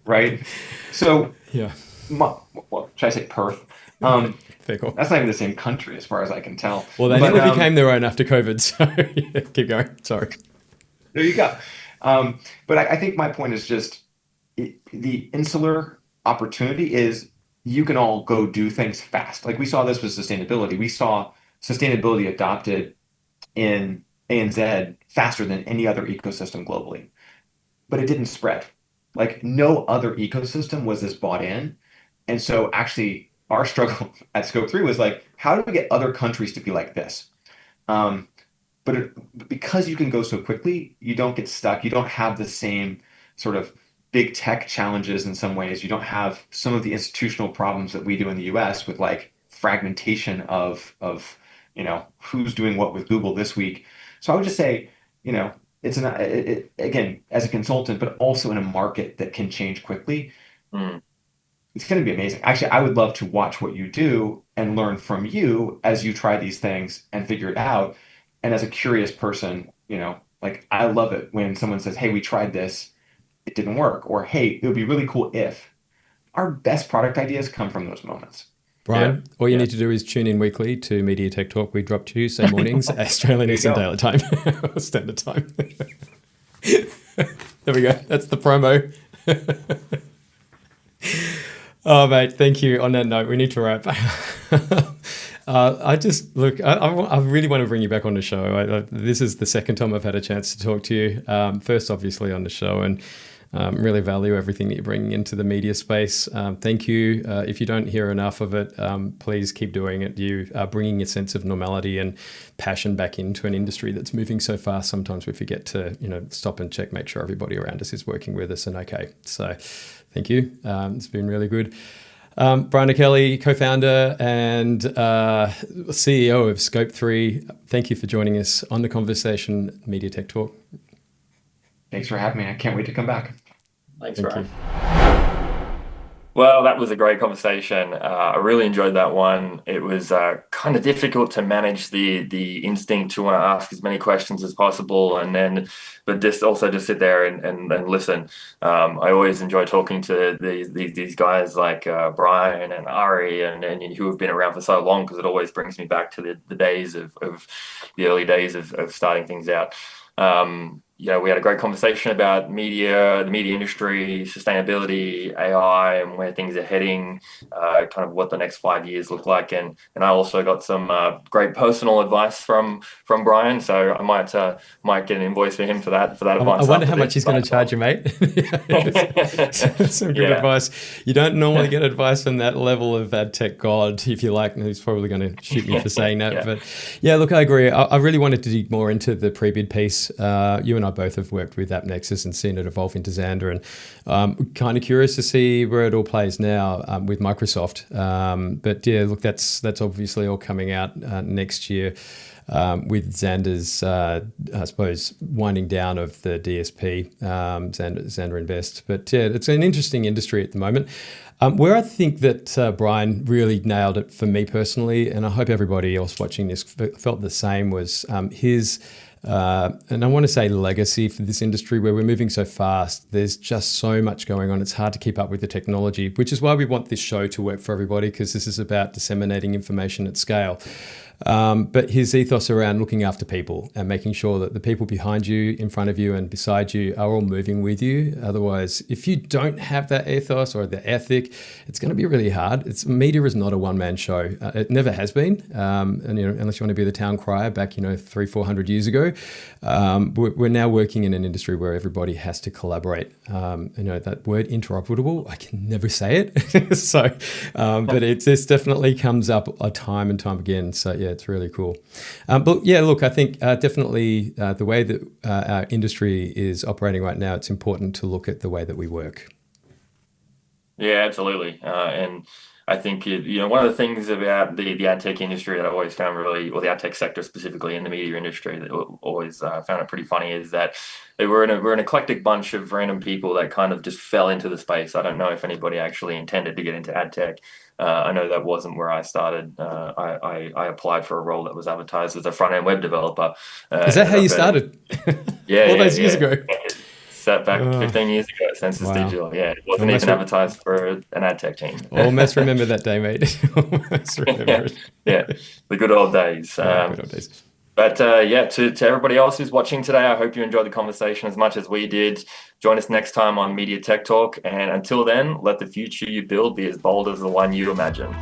right? So, Yeah. well, should I say Perth? Very cool. That's not even the same country as far as I can tell. Well, they But nearly became their own after COVID. So yeah, keep going. Sorry. there you go. But I think my point is just the insular opportunity is you can all go do things fast. Like we saw this with sustainability. We saw sustainability adopted in ANZ faster than any other ecosystem globally, but it didn't spread. Like no other ecosystem was this bought in. And so actually our struggle at Scope 3 was like, how do we get other countries to be like this? Um, but because you can go so quickly, you don't get stuck. You don't have the same sort of big tech challenges in some ways. You don't have some of the institutional problems that we do in the US with like fragmentation of who's doing what with Google this week. So I would just say, it's again, as a consultant, but also in a market that can change quickly. Mm. It's going to be amazing. Actually, I would love to watch what you do and learn from you as you try these things and figure it out. And as a curious person, like I love it when someone says, "Hey, we tried this, it didn't work," or "Hey, it would be really cool if." Our best product ideas come from those moments. Brian, all you need to do is tune in weekly to Media Tech Talk. We drop Tuesday mornings, Australian Eastern Daylight Time, Standard Time. There we go. That's the promo. Oh, mate, thank you. On that note, we need to wrap. I really want to bring you back on the show. This is the second time I've had a chance to talk to you. First, obviously, on the show, and really value everything that you're bringing into the media space. Thank you. If you don't hear enough of it, please keep doing it. You are bringing a sense of normality and passion back into an industry that's moving so fast. Sometimes we forget to, stop and check, make sure everybody around us is working with us and okay. So thank you. It's been really good. Brian O'Kelly, co-founder and CEO of Scope3. Thank you for joining us on the Conversation Media Tech Talk. Thanks for having me. I can't wait to come back. Thanks, Ryan. Well, that was a great conversation. I really enjoyed that one. It was kind of difficult to manage the instinct to want to ask as many questions as possible, but just sit there and listen. I always enjoy talking to these guys like Brian and Ari and who have been around for so long, because it always brings me back to the days of the early days of starting things out. We had a great conversation about media, the media industry, sustainability, AI, and where things are heading, kind of what the next 5 years look like. And I also got some great personal advice from Brian, so I might get an invoice for him for that advice. I wonder how much he's going to charge you, mate. Some good advice. You don't normally get advice from that level of ad tech god, if you like. And he's probably going to shoot me for saying that. But yeah, look, I agree. I really wanted to dig more into the pre-bid piece. You and I both have worked with AppNexus and seen it evolve into Xandr, and kind of curious to see where it all plays now with Microsoft. But yeah, look, that's obviously all coming out next year with Xandr's, I suppose, winding down of the DSP, Xandr Invest. But yeah, it's an interesting industry at the moment. Where I think that Brian really nailed it for me personally, and I hope everybody else watching this felt the same, was his and I want to say legacy for this industry, where we're moving so fast. There's just so much going on. It's hard to keep up with the technology, which is why we want this show to work for everybody, because this is about disseminating information at scale. But his ethos around looking after people and making sure that the people behind you, in front of you and beside you are all moving with you. Otherwise, if you don't have that ethos or the ethic, it's going to be really hard. Media is not a one-man show. It never has been. And unless you want to be the town crier back, 300-400 years ago, we're now working in an industry where everybody has to collaborate. That word interoperable, I can never say it. So, but this definitely comes up time and time again. So yeah, it's really cool. But yeah, look, I think definitely the way that our industry is operating right now, it's important to look at the way that we work. Yeah, absolutely. And I think one of the things about the ad tech industry that I always found or the ad tech sector specifically in the media industry, that always found it pretty funny, is that we're an eclectic bunch of random people that kind of just fell into the space. I don't know if anybody actually intended to get into ad tech. I know that wasn't where I started. I applied for a role that was advertised as a front-end web developer. Is that how you started? Yeah, all those years ago. Set back 15 years ago at Census Digital. Yeah, it wasn't even advertised for an ad tech team. Almost remember that day, mate. Almost remember it. Yeah, the good old days. Good old days. But to everybody else who's watching today, I hope you enjoyed the conversation as much as we did. Join us next time on Media Tech Talk. And until then, let the future you build be as bold as the one you imagine.